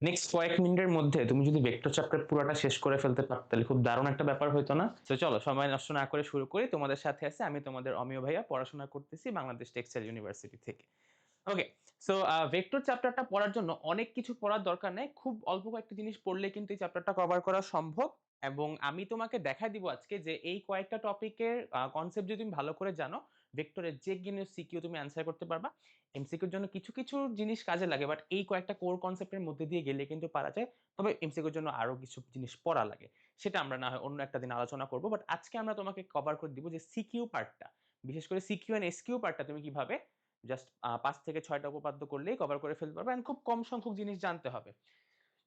Next কয়েক মিনিটের মধ্যে তুমি যদি ভেক্টর চ্যাপ্টার পুরোটা শেষ করে ফেলতে পারতে তাহলে খুব দারুণ একটা ব্যাপার হতো না? তো চলো সময় নষ্ট না করে শুরু করি। তোমাদের সাথে আছে আমি তোমাদের অমিয় ভাইয়া, পড়াশোনা করতেছি বাংলাদেশ টেক্সটাইল ইউনিভার্সিটি থেকে। ওকে। সো ভেক্টর চ্যাপ্টারটা পড়ার জন্য অনেক কিছু পড়ার দরকার নেই। খুব অল্প কয়েকটা জিনিস পড়লে কিন্তু এই চ্যাপ্টারটা কভার করা সম্ভব। এবং আমি তোমাকে দেখায় দিব আজকে যে এই কয়েকটা টপিকের কনসেপ্ট যদি তুমি ভালো করে জানো, ভেক্টরের যেকোনো সিকিউ তুমি অ্যান্সার করতে পারবা। এমসিকিউর জন্য কিছু কিছু জিনিস কাজে লাগে, বাট এই কয়েকটা কোর কনসেপ্টের মধ্যে দিয়ে গেলে কিন্তু পারা যায়। তবে এমসিকিউর জন্য আরো কিছু জিনিস পড়া লাগে। সেটা আমরা না হয় অন্য একটা দিন আলোচনা করব। বাট আজকে আমরা তোমাকে কভার করে দিব যে সিকিউ পার্টটা, বিশেষ করে সিকিউ এন্ড এসকিউ পার্টটা তুমি কিভাবে জাস্ট ৫ থেকে ৬ টা উপপাদ্য করলেই কভার করে ফেলতে পারবে, এন্ড খুব কম সংখ্যক জিনিস জানতে হবে।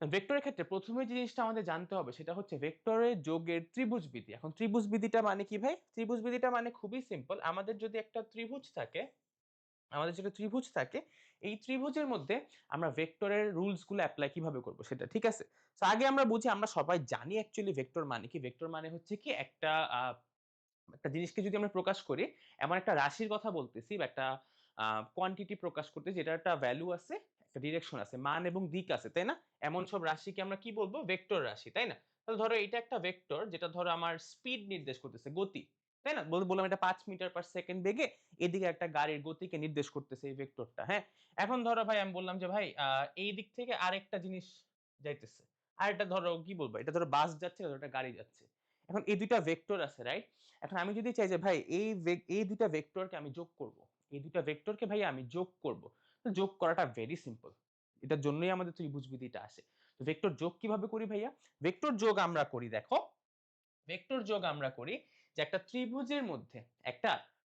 ভেক্টরের ক্ষেত্রে প্রথমে যে জিনিসটা আমাদের জানতে হবে সেটা হচ্ছে ভেক্টরের যোগের ত্রিভুজবিধি। এখন ত্রিভুজবিধিটা মানে কি ভাই? ত্রিভুজবিধিটা মানে খুবই সিম্পল। আমাদের যদি একটা ত্রিভুজ থাকে, এই ত্রিভুজের মধ্যে আমরা ভেক্টরের রুলস গুলো অ্যাপ্লাই কিভাবে করব সেটা, ঠিক আছে? তো আগে আমরা বুঝি, আমরা সবাই জানি অ্যাকচুয়ালি ভেক্টর মানে কি। ভেক্টর মানে হচ্ছে কি একটা জিনিসকে যদি আমরা প্রকাশ করি, এমন একটা রাশির কথা বলতেছি বা একটা কোয়ান্টিটি প্রকাশ করতে যেটার একটা ভ্যালু আছে, একটা ডিরেকশন আছে, মান এবং দিক আছে, তাই না? এমন সব রাশিকে আমরা কি বলবো? ভেক্টর রাশি, তাই না? তাহলে ধরো এটা একটা ভেক্টর যেটা ধরো আমার স্পিড নির্দেশ করতেছে, গতি, তাই না? বললাম এটা ৫ মিটার পার সেকেন্ড বেগে এদিকে একটা গাড়ির গতিকে নির্দেশ করতেছে এই ভেক্টরটা, হ্যাঁ? এখন ধরো ভাই আমি বললাম যে ভাই এই দিক থেকে আরেকটা জিনিস যাইতেছে। আরেকটা ধরো কি বলবো? এটা ধরো বাস যাচ্ছে, এটা ধরো একটা গাড়ি যাচ্ছে। এখন এই ২ টা ভেক্টর আছে, রাইট? এখন আমি যদি চাই যে ভাই এই ২ টা ভেক্টরকে আমি যোগ করব। এই ২ টা ভেক্টরকে ভাই আমি যোগ করব। তো যোগ করাটা ভেরি সিম্পল। এটার জন্যই আমাদের ত্রিভুজ বিধিটা আসে। তো ভেক্টর যোগ কিভাবে করি ভাইয়া? ভেক্টর যোগ আমরা করি দেখো, ভেক্টর যোগ আমরা করি যে একটা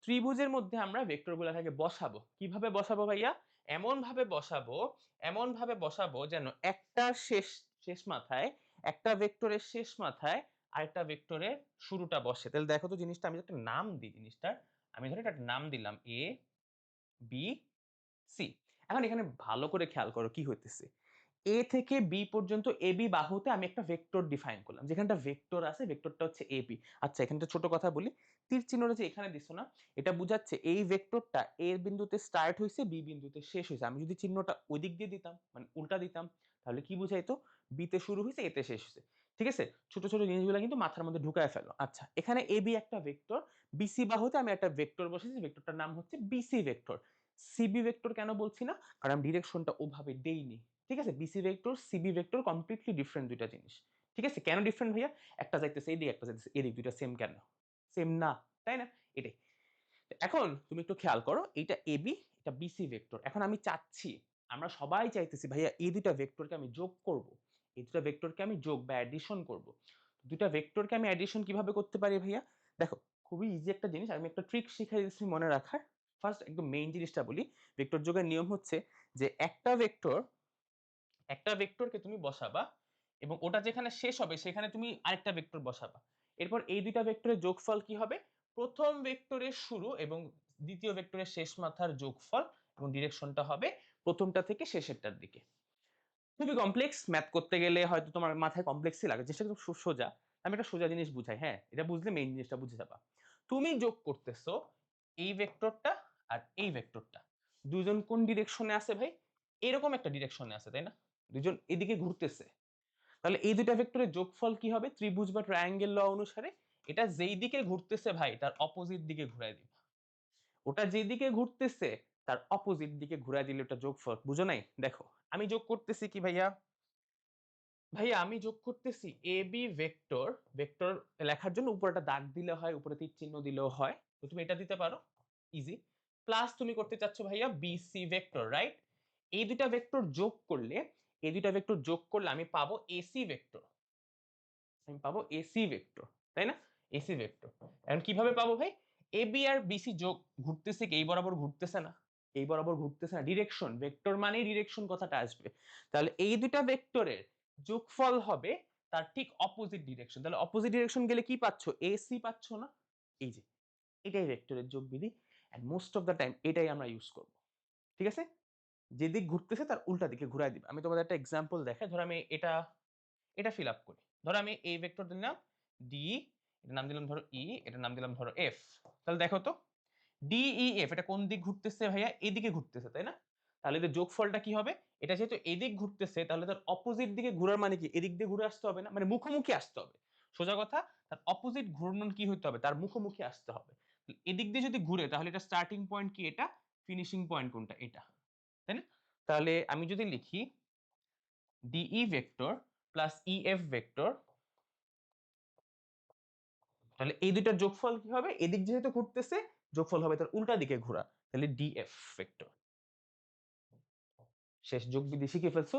ত্রিভুজের মধ্যে আমরা ভেক্টরগুলোকে বসাবো। কিভাবে বসাবো ভাইয়া? এমন ভাবে বসাবো, এমন ভাবে বসাবো যেন একটা শেষ মাথায়, একটা ভেক্টরের শেষ মাথায় আরেকটা ভেক্টরের শুরুটা বসে। তাহলে দেখো তো জিনিসটা আমি একটা নাম দিই জিনিসটার। আমি ধরে একটা নাম দিলাম A, B, C। এখন এখানে ভালো করে খেয়াল করো কি হইতেছে। A থেকে B পর্যন্ত AB বাহুতে আমি একটা ভেক্টর ডিফাইন করলাম। যেখানটা ভেক্টর আছে, ভেক্টরটা হচ্ছে AB। আচ্ছা এখানে একটা ছোট কথা বলি। তীর চিহ্নটা যে এখানে দিছো না, এটা বুঝাচ্ছে এই ভেক্টরটা A বিন্দুতে স্টার্ট হইছে, B বিন্দুতে শেষ হইছে। আমি যদি চিহ্নটা ওই দিক দিয়ে দিতাম, মানে উল্টা দিতাম, তাহলে কি বুঝাইতো? B তে শুরু হইছে, A তে শেষ হইছে। ঠিক আছে? ছোট ছোট জিনিসগুলো কিন্তু মাথার মধ্যে ঢুকায় ফেলো। আচ্ছা এখানে AB একটা ভেক্টর, BC বাহুতে আমি একটা ভেক্টর বসেছি, ভেক্টরটার নাম হচ্ছে BC ভেক্টর। CB ভেক্টর কেন বলছি না? কারণ আমি ডিরেকশনটা ওভাবে দেইনি। ঠিক আছে? BC vector, CB vector completely different ২ টা জিনিস। ঠিক আছে? কেন ডিফারেন্ট ভাইয়া? একটা যাইতেছে এদিকে, একটা যাইতেছে এদিক, ২ টা সেম কেন? সেম না, তাই না? এটাই। এখন তুমি একটু খেয়াল করো, এইটা এবি, এটা বিসি ভেক্টর। এখন আমি চাচ্ছি, আমরা সবাই চাইতেছি ভাইয়া এই ২ টা ভেক্টরকে আমি যোগ করব। এই ২ টা ভেক্টরকে আমি যোগ বা অ্যাডিশন করব। ২ টা ভেক্টরকে আমি অ্যাডিশন কিভাবে করতে পারি ভাইয়া? দেখো, খুবই ইজি একটা জিনিস। আমি একটা ট্রিক শিখাই দিচ্ছি মনে রাখার। ফার্স্ট একদম মেইন জিনিসটা বলি। ভেক্টর যোগের নিয়ম হচ্ছে যে একটা ভেক্টরকে তুমি বসাবা এবং ওটা যেখানে শেষ হবে সেখানে তুমি আরেকটা ভেক্টর বসাবা। এরপর এই ২ টা ভেক্টরের যোগফল কি হবে? প্রথম ভেক্টরের শুরু এবং দ্বিতীয় ভেক্টরের শেষ মাথার যোগফল, এবং ডিরেকশনটা হবে প্রথমটা থেকে শেষেরটার দিকে। খুবই কমপ্লেক্স, ম্যাথ করতে গেলে হয়তো তোমার মাথায় কমপ্লেক্সই লাগে। চেষ্টা করো সোজা। আমি একটা সোজা জিনিস বুঝাই, হ্যাঁ? এটা বুঝলে মেইন জিনিসটা বুঝে যাবা। তুমি যোগ করতেছো এই ভেক্টরটা আর এই ভেক্টরটা। ২ জন কোন ডিরেকশনে আছে ভাই? এরকম একটা ডিরেকশনে আছে, তাই না? ২ জন এদিকে ঘুরতেছে। তাহলে এই ২ টা ভেক্টরের যোগফল কি হবে? ত্রিভুজ বা ট্রায়াঙ্গেল ল অনুসারে এটা যেই দিকে ঘুরতেছে ভাই তার অপোজিট দিকে ঘুরায় দিবা। ওটা যেদিকে ঘুরতেছে তার অপোজিট দিকে ঘুরায় দিলে ওটা যোগফল। বুঝো নাই? দেখো, আমি যোগ করতেছি কি ভাইয়া? ভাইয়া আমি যোগ করতেছি AB ভেক্টর, ভেক্টর লেখার জন্য উপরে একটা দাগ দিলে হয়, উপরে তীর চিহ্ন দিলেও হয়। তো তুমি এটা দিতে পারো, ইজি। প্লাস তুমি করতে চাচ্ছ ভাইয়া BC ভেক্টর, রাইট? এই ২ টা ভেক্টর যোগ করলে, এই ২ টা ভেক্টর যোগ করলে আমি পাবো AC ভেক্টর। আমি পাবো AC ভেক্টর, তাই না? AC vector. এখন কিভাবে পাবো ভাই? AB আর BC যোগ ঘুরতেছে কি এই বরাবর ঘুরতেছে না? এই বরাবর ঘুরতেছে না। ডিরেকশন, ভেক্টর মানেই ডিরেকশন কথাটা আসবে। তাহলে এই ২ টা ভেক্টরের যোগফল হবে তার ঠিক অপোজিট ডিরেকশন। তাহলে অপোজিট ডিরেকশন গেলে কি পাচ্ছ? AC পাচ্ছ না? এই যে, এটাই ভেক্টরের যোগবিধি, and most of the time এটাই আমরা ইউজ করব। ঠিক আছে? যেদিক ঘুরতেছে তার উল্টা দিকে ঘুরায় দিবা। আমি তোমাদের একটা এক্সাম্পল দেখাই। ধরো আমি এটা ফিল আপ করি। ধরো আমি এই ভেক্টর দিলাম ডি, এটার নাম দিলাম ধরো ই, এটার নাম দিলাম ধরো এফ। তাহলে দেখো তো ডি ই এফ এটা কোন দিক ঘুরতেছে ভাইয়া? এদিকে ঘুরতেছে, তাই না? তাহলে এদের যোগফলটা কি হবে? এটা যেহেতু এদিক ঘুরতেছে তাহলে তার অপোজিট দিকে ঘোরার মানে কি? এদিক দিয়ে ঘুরে আসতে হবে না? মানে মুখোমুখি আসতে হবে। সোজা কথা, তার অপোজিট ঘূর্ণন কি হইতে হবে? তার মুখোমুখি আসতে হবে। এদিক দিয়ে যদি ঘুরে তাহলে এটা স্টার্টিং পয়েন্ট কি এটা? ফিনিশিং পয়েন্ট কোনটা? এটা। তাই না? তাহলে আমি যদি লিখি DE vector plus EF vector, তাহলে এই দুইটার যোগফল কি হবে? এদিক যেহেতু ঘুরতেছে যোগফল হবে তার উল্টা দিকে ঘোরা। তাহলে DF ভেক্টর। শেষ, যোগবিধি শিখে ফেলছো।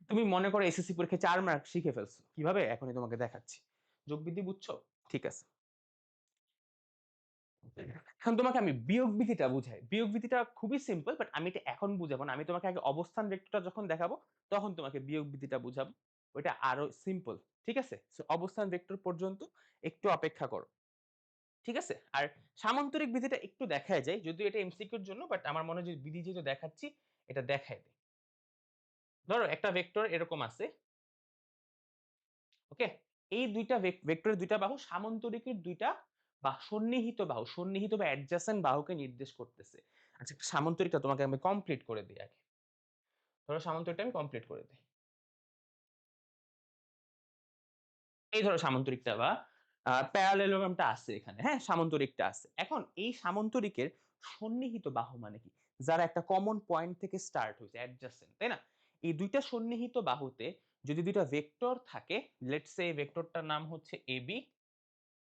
তুমি মনে করো এসএসসি পরীক্ষায় ৪ মার্ক শিখে ফেলছো। কিভাবে? এখনই তোমাকে দেখাচ্ছি। যোগবিধি বুঝছো? ঠিক আছে। এখন তোমাকে আমি বিয়োগ বিধিটা বুঝাই। বিয়োগ বিধিটা খুবই সিম্পল, বাট আমি এটা এখন বুঝাবো না। আমি তোমাকে আগে অবস্থান ভেক্টরটা যখন দেখাবো তখন তোমাকে বিয়োগ বিধিটা বুঝাবো। ওইটা আরো সিম্পল। ঠিক আছে? সো অবস্থান ভেক্টর পর্যন্ত একটু অপেক্ষা করো। ঠিক আছে? আর সামান্তরিক বিধিটা একটু দেখায় যায়। যদিও এটা এমসিকিউর জন্য, বাট আমার মনে হয় যে বিধি যেহেতু দেখাচ্ছি এটা দেখায় দেই। ধরো একটা ভেক্টর এরকম আছে। ওকে? এই দুইটা ভেক্টরের দুইটা বাহু সামান্তরিকের দুইটা বা সন্নিহিত বাহু, সন্নিহিত বা অ্যাডজাসেন্ট বাহুকে নির্দেশ করতেছে। আচ্ছা, সামান্তরিকটা তোমাকে আমি কমপ্লিট করে দিই আগে। ধরো সামান্তরিকটা আমি কমপ্লিট করে দেই। এই ধরো সামান্তরিকটা বা প্যারালেলোগ্রামটা আছে এখানে, হ্যাঁ? সামান্তরিকটা আছে। এখন এই সামান্তরিকের সন্নিহিত বাহু মানে কি? যারা একটা কমন পয়েন্ট থেকে স্টার্ট হইছে, অ্যাডজাসেন্ট, তাই না? এই দুইটা সন্নিহিত বাহুতে যদি দুইটা ভেক্টর থাকে, লেটস সে এই ভেক্টরটার নাম হচ্ছে AB,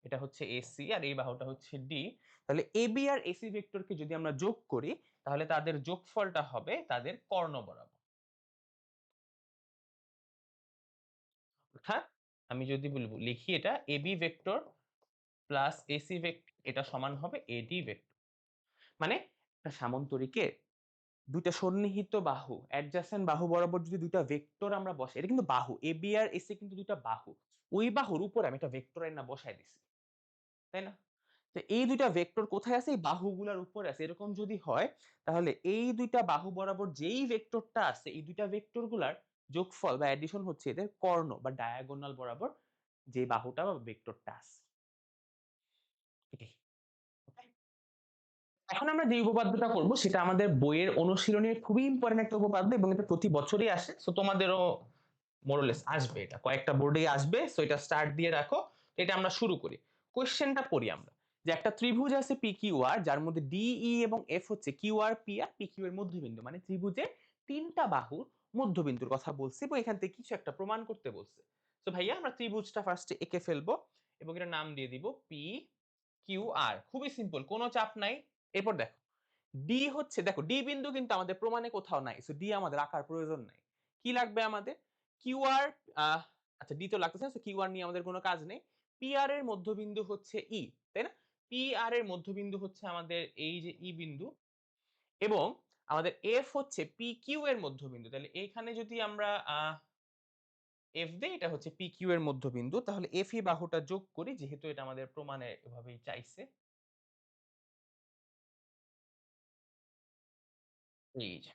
এটা হচ্ছে AC, আর এই বাহুটা হচ্ছে D। তাহলে AB আর AC ভেক্টরকে যদি আমরা যোগ করি তাহলে তাদের যোগফলটা হবে তাদের কর্ণ বরাবর। অর্থাৎ আমি যদি বলবো লিখি এটা AB vector plus AC vector এটা সমান হবে AD ভেক্টর। মানে একটা সামান্তরিকে দুইটা সন্নিহিত বাহু, অ্যাডজাসেন্ট বাহু বরাবর যদি দুইটা ভেক্টর আমরা বসাই, এটা কিন্তু বাহু, AB আর AC কিন্তু দুইটা বাহু। ওই বাহুর উপরে আমি একটা ভেক্টর এর না বসায় দিছি। তাই না? তো এই দুইটা ভেক্টর কোথায় আছে? এই বাহুগুলার উপরে আছে। এরকম যদি হয় তাহলে এই দুইটা বাহু বরাবর যেই ভেক্টরটা আছে এই দুইটা ভেক্টর গুলার যোগফল বা অ্যাডিশন হচ্ছে এদের কর্ণ বা ডায়াগোনাল বরাবর যে বাহুটা বা ভেক্টরটা আছে। এটাই। Okay? এখন আমরা যে উপপাদ্যটা করব সেটা আমাদের বইয়ের অনুশীলনের খুবই ইম্পর্টেন্ট একটা উপপাদ্য এবং এটা প্রতি বছরই আসে। সো তোমাদেরও মোরলেস আসবে, এটা কয়েকটা বোর্ডেই আসবে। সো এটা স্টার্ট দিয়ে রাখো। এটা আমরা শুরু করি। কোশ্চেনটা পড়ি আমরা। যে একটা ত্রিভুজ আছে PQR যার মধ্যে DE এবং F হচ্ছে QR P আর PQ এর মধ্যবিন্দু, মানে ত্রিভুজের তিনটা বাহুর মধ্যবিন্দুর কথা বলছে এবং এখান থেকে কিছু একটা প্রমাণ করতে বলছে। তো ভাইয়া আমরা ত্রিভুজটা ফার্স্টে এঁকে ফেলবো এবং এটার নাম দিয়ে দিব PQR। খুবই সিম্পল, কোনো চাপ নাই। এরপর দেখো ডি হচ্ছে, দেখো ডি বিন্দু কিন্তু আমাদের প্রমাণে কোথাও নাই, সো ডি আমাদের আঁকার প্রয়োজন নাই। কি লাগবে আমাদের? কিউআর, আচ্ছা ডি তো লাগতেছে না, সো কিউআর নিয়ে আমাদের কোনো কাজ নেই। পিআর এর মধ্যবিন্দু হচ্ছে ই, তাই না? পিআর এর মধ্যবিন্দু হচ্ছে আমাদের এই যে ই বিন্দু, এবং আমাদের এফ হচ্ছে পি কিউ এর মধ্যবিন্দু। তাহলে এইখানে যদি আমরা এফ দেই, এটা হচ্ছে পি কিউ এর মধ্যবিন্দু। তাহলে এফ ই বাহুটা যোগ করি, যেহেতু এটা আমাদের প্রমাণে এভাবেই চাইছে। এই যে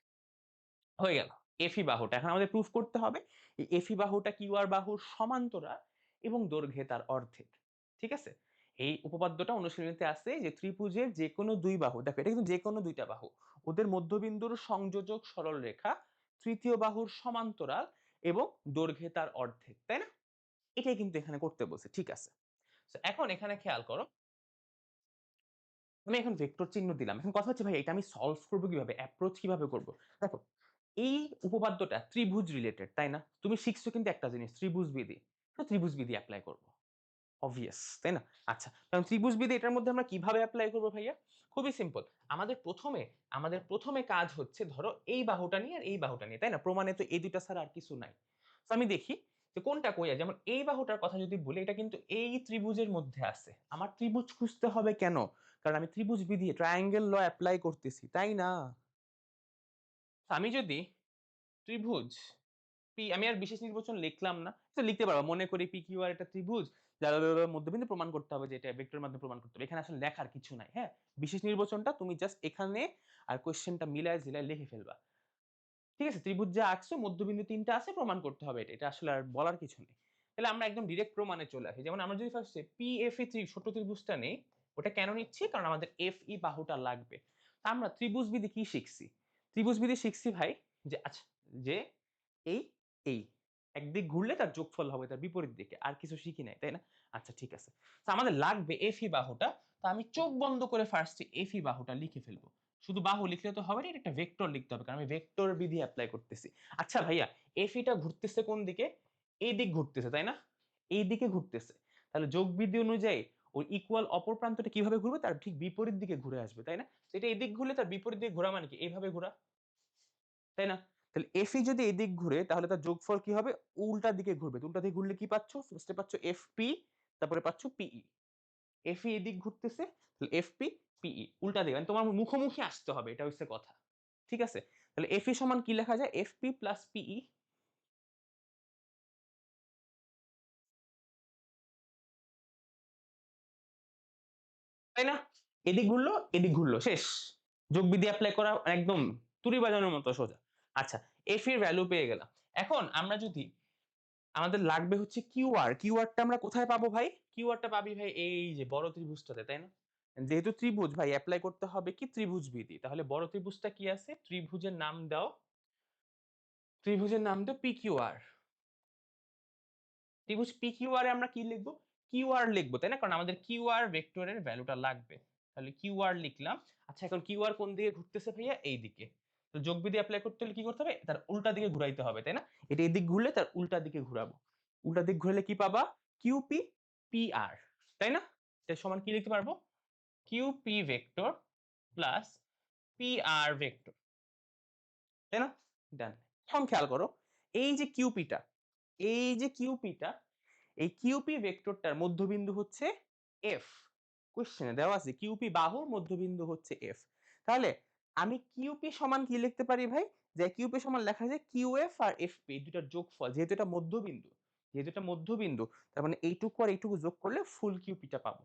হয়ে গেল এফি বাহুটা। এখন আমাদের প্রুফ করতে হবে এই এফি বাহুটা কিউআর বাহুর সমান্তরাল এবং দৈর্ঘ্যে তার অর্ধেক। ঠিক আছে? এই উপপাদ্যটা অনুশীলনীতে আছে যে ত্রিভুজের যেকোনো দুই বাহু, দেখো এটা কিন্তু যেকোনো দুইটা বাহু, ওদের মধ্যবিন্দুর সংযোজক সরল রেখা তৃতীয় বাহুর সমান্তরাল এবং দৈর্ঘ্যে তার অর্ধেক, তাই না? এটাই কিন্তু এখানে করতে বলছে। ঠিক আছে। তো এখন এখানে খেয়াল করো, আমি এখন ভেক্টর চিহ্ন দিলাম। এখন কথা হচ্ছে ভাই এটা আমি সলভ করব কিভাবে? অ্যাপ্রোচ কিভাবে করব? দেখো এই উপপাদ্যটা ত্রিভুজ রিলেটেড, তাই না? তুমি শিখছো কিন্তু একটা জিনিস ত্রিভুজ বিধি। তো ত্রিভুজ বিধি এপ্লাই করব। অবভিয়াস, তাই না? আচ্ছা, কারণ ত্রিভুজ বিধি এটার মধ্যে আমরা কিভাবে এপ্লাই করব ভাইয়া? খুবই সিম্পল। আমাদের প্রথমে কাজ হচ্ছে ধরো এই বাহুটা নিয়ে আর এই বাহুটা নিয়ে, তাই না? প্রমাণে তো এই দুইটা ছাড়া আর কিছু নাই। তো আমি দেখি যে কোনটা কই আছে। যেমন এই বাহুটার কথা যদি বলি এটা কিন্তু এই ত্রিভুজের মধ্যে আছে। আমার ত্রিভুজ খুঁজতে হবে কেন? কারণ আমি ত্রিভুজ বিধি ট্রায়াঙ্গেল ল এপ্লাই করতেছি, তাই না? আমি যদি ত্রিভুজ আমি আর বিশেষ নির্বাচন লিখলাম না, তো লিখতে পারবো মনে করি পি কিউ আর একটা ত্রিভুজ যার মধ্যবিন্দু প্রমাণ করতে হবে, যে এটা ভেক্টরের মাধ্যমে প্রমাণ করতে হবে। এখানে আসলে লেখার কিছু নাই, হ্যাঁ? বিশেষ নির্বাচনটা তুমি জাস্ট এখানে আর কোশ্চেনটা মিলায় ঝিলায় লিখে ফেলবা। ঠিক আছে? ত্রিভুজ যা আঁকছো মধ্যবিন্দু তিনটা আছে, প্রমাণ করতে হবে এটা। এটা আসলে আর বলার কিছু নেই। তাহলে আমরা একদম ডিরেক্ট প্রমাণে চলে আসি। যেমন আমরা যদি ফার্স্টে PFE ছোট ত্রিভুজটা নেই, ওটা কেন নিচ্ছি? কারণ আমাদের FE বাহুটা লাগবে। তা আমরা ত্রিভুজ বিধি কি শিখছি? ত্রিভুজবিধি শিখছি ভাই যে আচ্ছা যে এই এই একদিক ঘুরলে তার যোগফল হবে তার বিপরীত দিকে, আর কিছু শিখি নাই তাই না? আচ্ছা ঠিক আছে, তো আমাদের লাগবে এফি বাহুটা। তো আমি চোখ বন্ধ করে ফার্স্টে এফি বাহুটা লিখে ফেলবো। শুধু বাহু লিখলে তো হবে না, এটা একটা ভেক্টর লিখতে হবে, কারণ আমি ভেক্টর বিধি অ্যাপ্লাই করতেছি। আচ্ছা ভাইয়া, এফিটা ঘুরতেছে কোন দিকে? এই দিক ঘুরতেছে তাই না? এই দিকে ঘুরতেছে, তাহলে যোগ বিধি অনুযায়ী ওই ইকুয়াল অপর প্রান্তটা কিভাবে ঘুরবে? তার ঠিক বিপরীত দিকে ঘুরে আসবে তাই না? তো এটা এদিক ঘুরলে তার বিপরীত দিকে ঘোরা মানে কি? এইভাবে ঘোরা, তাই না? তাহলে এফি যদি এদিক ঘুরে তাহলে তার যোগফল কি হবে? উল্টা দিকে ঘুরবে। উল্টা দিকে ঘুরলে কি পাচ্ছ? ফার্স্টে পাচ্ছ এফপি, তারপরে পাচ্ছ পিই। এফই এদিক ঘুরতেছে, তাহলে এফপি পিই উল্টা দিকে, মানে তোমার মুখোমুখি আসতে হবে, এটা হচ্ছে কথা। ঠিক আছে? তাহলে এফই সমান কি লেখা যায়? এফপি প্লাস পিই, তাই না? এদিক ঘুরলো, এদিক ঘুরলো, শেষ। যোগবিধি এপ্লাই করা একদম তুড়ি বাজানোর মতো সোজা। আচ্ছা, এফ এর ভ্যালু পেয়ে গেলাম। এখন আমরা যদি আমাদের লাগবে হচ্ছে কিউআর। কিউআরটা আমরা কোথায় পাবো ভাই? কিউআরটা পাবি ভাই এই যে বড় ত্রিভুজটাতে, তাই না? যেহেতু ত্রিভুজ ভাই অ্যাপ্লাই করতে হবে কি ত্রিভুজ বিধি। তাহলে বড় ত্রিভুজটা কি আছে? ত্রিভুজের নাম দাও, ত্রিভুজের নাম দাও পিকিউআর। ত্রিভুজ পিকিউআর এ আমরা কি লিখবো? কিউআর লিখবো তাই না? কারণ আমাদের কিউআর ভেক্টরের ভ্যালুটা লাগবে। তাহলে কিউআর লিখলাম। আচ্ছা, এখন কিউআর কোন দিকে ঘুরতেছে ভাইয়া? এই দিকে। তো যোগ বিধি অ্যাপ্লাই করতে হলে কি করতে হবে? তার উল্টা দিকে ঘুরাইতে হবে তাই না? এটা এদিক ঘুরলে তার উল্টা দিকে ঘুরাবো। উল্টা দিক ঘুরলে কি পাবা? কিউপি পিআর, তাই না? এটা সমান কি লিখতে পারবো? QP vector plus PR vector, তাই না? ডান। এখন খেয়াল করো, এই যে কিউপিটা, এই যে কিউপিটা, এই কিউপি ভেক্টরটার মধ্যবিন্দু হচ্ছে এফ। কোশ্চেনে দেওয়া আছে কিউপি বাহুর মধ্যবিন্দু হচ্ছে এফ। তাহলে আমি কিউপি সমান কি লিখতে পারি ভাই? যে কিউপি সমান লেখা যায় কিউএফ আর এফপি দুটার যোগফল, যেহেতু এটা মধ্যবিন্দু, যেহেতু এটা মধ্যবিন্দু, তার মানে এইটুকু আর এইটুকু যোগ করলে ফুল কিউপিটা পাবো।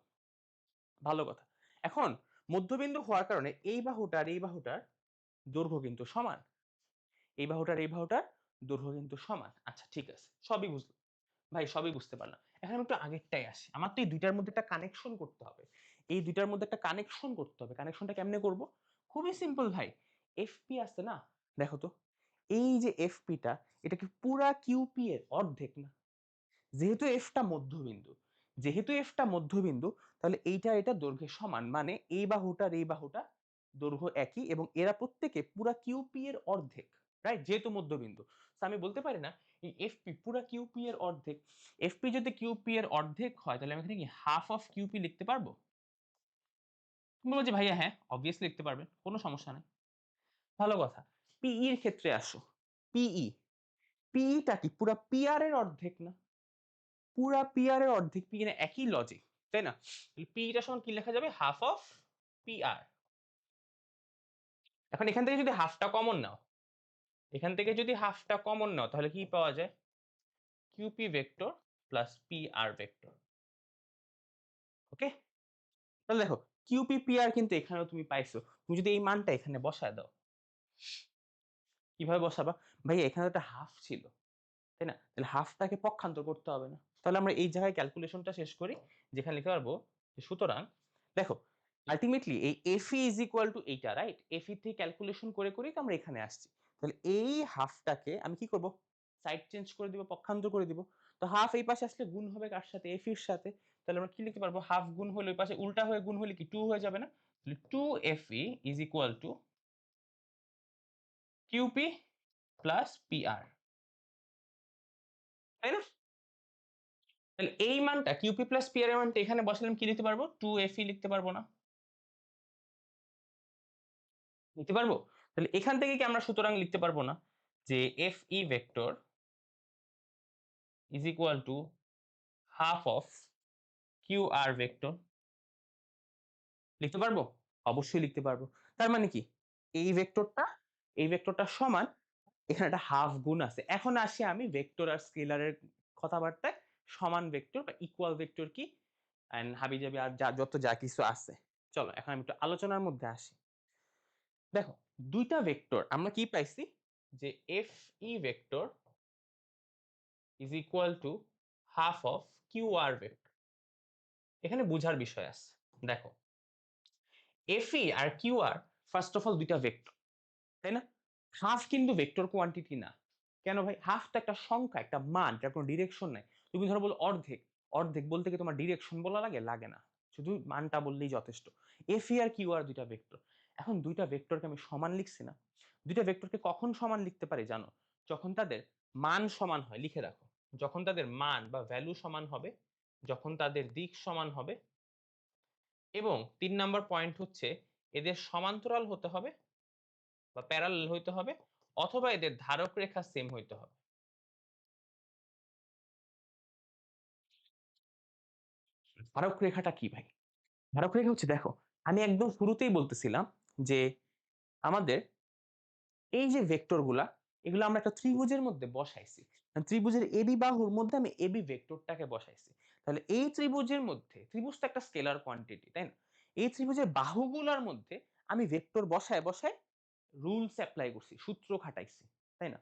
ভালো কথা। এখন মধ্যবিন্দু হওয়ার কারণে এই বাহুটা আর এই বাহুটার দৈর্ঘ্য কিন্তু সমান। এই বাহুটার এই বাহুটার দৈর্ঘ্য কিন্তু সমান। আচ্ছা ঠিক আছে, সবই বুঝলাম ভাই, সবই বুঝতে পারলাম। এখন আমি একটু আগেরটাই আসি। আমার তো এই দুইটার মধ্যে একটা কানেকশন করতে হবে। এই দুইটার মধ্যে একটা কানেকশন করতে হবে। কানেকশনটা কেমনে করব? খুবই সিম্পল ভাই। এফপি আছে না? দেখো তো, এই যে এফপিটা, এটা কি পুরা কিউপি এর অর্ধেক না? যেহেতু এফটা মধ্যবিন্দু, যেহেতু এফটা মধ্যবিন্দু, তাহলে এইটা এটা দৈর্ঘ্যে সমান, মানে এই বাহুটার এই বাহুটা দৈর্ঘ্য একই, এবং এরা প্রত্যেকে পুরা কিউপি এর অর্ধেক, রাইট? যেহেতু মধ্যবিন্দু, তো আমি বলতে পারি না এই এফপি পুরা কিউপি এর অর্ধেক। এফপি যদি কিউপি এর অর্ধেক হয়, তাহলে আমি এখানে কি হাফ অফ কিউপি লিখতে পারবো? তুমি বলছো ভাইয়া হ্যাঁ অবভিয়াসলি লিখতে পারবেন, কোনো সমস্যা নাই। ভালো কথা। পিই এর ক্ষেত্রে আসো। পিই, পিইটা কি পুরা পিআর এর অর্ধেক না? পুরা পিআর এর অর্ধেক, পি এর একই লজিক, তাই না? পিটা সমান কি লেখা যাবে? Half of PR. এখন এখান থেকে যদি হাফটা কমন নাও, এখান থেকে যদি হাফটা কমন নাও, তাহলে কি পাওয়া যায়? QP vector plus PR vector. Okay, তাহলে দেখো কিউপি পিআর কিন্তু এখানেও তুমি পাইছো। তুমি যদি এই মানটা এখানে বসায় দাও, কিভাবে বসাবা? ভাই এখানে একটা হাফ ছিল, তাই না? তাহলে হাফটাকে পক্ষান্তর করতে হবে না? তাহলে আমরা এই জায়গায় ক্যালকুলেশনটা শেষ করি, যেখানে লিখতে পারবো যে সুতরাং দেখো আলটিমেটলি এই এফি ইজ ইকুয়াল টু এইটা, রাইট? এফি থেকে ক্যালকুলেশন করে করেই তো আমরা এখানে আসছি। তাহলে এই হাফটাকে আমি কি করব? সাইড চেঞ্জ করে দিব, পক্ষান্তর করে দিব। তো হাফ এই পাশে আসলে গুণ হবে কার সাথে? এফির সাথে। তাহলে আমরা কি লিখতে পারবো? হাফ গুণ হলে ওই পাশে উল্টা হয়ে গুণ হলে কি 2 হয়ে যাবে না? তাহলে 2 FE is equal two QP plus PR, তাই না? তাহলে এই মানটা কিউপি প্লাস পি এর মানটা এখানে বসালাম, কি লিখতে পারবো? 2 এফই লিখতে পারবো না? লিখতে পারবো? তাহলে এখান থেকে কি আমরা সুতরাং লিখতে পারবো না যে F E vector is equal to half of Q R vector? লিখতে পারবো? অবশ্যই লিখতে পারবো। তার মানে কি এই ভেক্টরটা, এই ভেক্টরটা সমান, এখানে একটা হাফ গুণ আছে। এখন আসি আমি ভেক্টর আর স্কেলারের কথাবার্তায়। সমান ভেক্টর বা ইকুয়াল ভেক্টর কি এন্ড হাবিজাবি আর যা যত যা কিছু আছে, চলো এখন আমি একটু আলোচনার মধ্যে আসি। দেখো, দুইটা ভেক্টর আমরা কি পাইছি? যে F E vector is equal to half of Q R vector. এখানে বুঝার বিষয় আছে। দেখো, এফ ই আর Q R first of all দুইটা ভেক্টর, তাই না? হাফ কিন্তু ভেক্টর কোয়ান্টিটি না। কেন ভাই? হাফ তো একটা সংখ্যা, একটা মান, যার কোনো ডিরেকশন নাই। তুমি ধরো বলো অর্ধেক। অর্ধেক বলতে কি তোমার ডিরেকশন বলা লাগে? লাগে না। শুধু মানটা বললেই যথেষ্ট। এফ আর কিউ আর দুইটা ভেক্টর। এখন দুইটা ভেক্টরকে আমি সমান লিখছি না? দুইটা ভেক্টরকে কখন সমান লিখতে পারি জানো? যখন তাদের মান সমান হয়, লিখে রাখো। যখন তাদের মান বা ভ্যালু সমান হবে, যখন তাদের দিক সমান হবে এবং ৩ নাম্বার পয়েন্ট হচ্ছে এদের সমান্তরাল হতে হবে বা প্যারালাল হইতে হবে অথবা এদের ধারক রেখা সেম হইতে হবে। ধারক রেখাটা কি ভাই? ধারক রেখা হচ্ছে দেখো, আমি একদম শুরুতেই বলতেছিলাম যে আমাদের এই যে ভেক্টর গুলা, এগুলো আমরা একটা ত্রিভুজের মধ্যে বসাইছি। ত্রিভুজের এবি বাহুর মধ্যে আমি এবি ভেক্টরটাকে বসাইছি। তাহলে এই ত্রিভুজের মধ্যে, ত্রিভুজ তো একটা স্কেলার কোয়ান্টিটি, তাই না? এই ত্রিভুজের বাহুগুলার মধ্যে আমি ভেক্টর বসায় বসায় রুলস এপ্লাই করছি, সূত্র খাটাইছি, তাই না?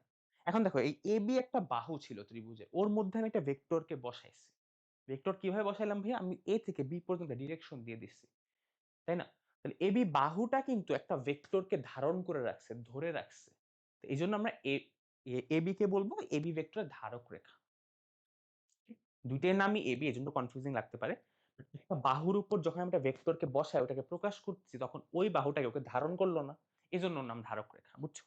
এখন দেখো এই এবি একটা বাহু ছিল ত্রিভুজের, ওর মধ্যে আমি একটা ভেক্টরকে বসাইছি। ভেক্টর কিভাবে বসাইলাম ভাইয়া? আমি এ থেকে বি পর্যন্ত ডিরেকশন দিয়ে দিচ্ছি, তাই না? তাহলে এবি বাহুটা কিন্তু একটা ভেক্টরকে ধারণ করে রাখছে, ধরে রাখছে। তো এই জন্য আমরা এবি কে বলবো এবি ভেক্টরের ধারক রেখা। দুইটার নামই এবি, এজন্য কনফিউজিং লাগতে পারে। একটা বাহুর উপর যখন আমরা ভেক্টরকে বসাই, ওটাকে প্রকাশ করছি, তখন ওই বাহুটাকে ওকে ধারণ করলো না, এজন্য ওর নাম ধারক রেখা। বুঝছো?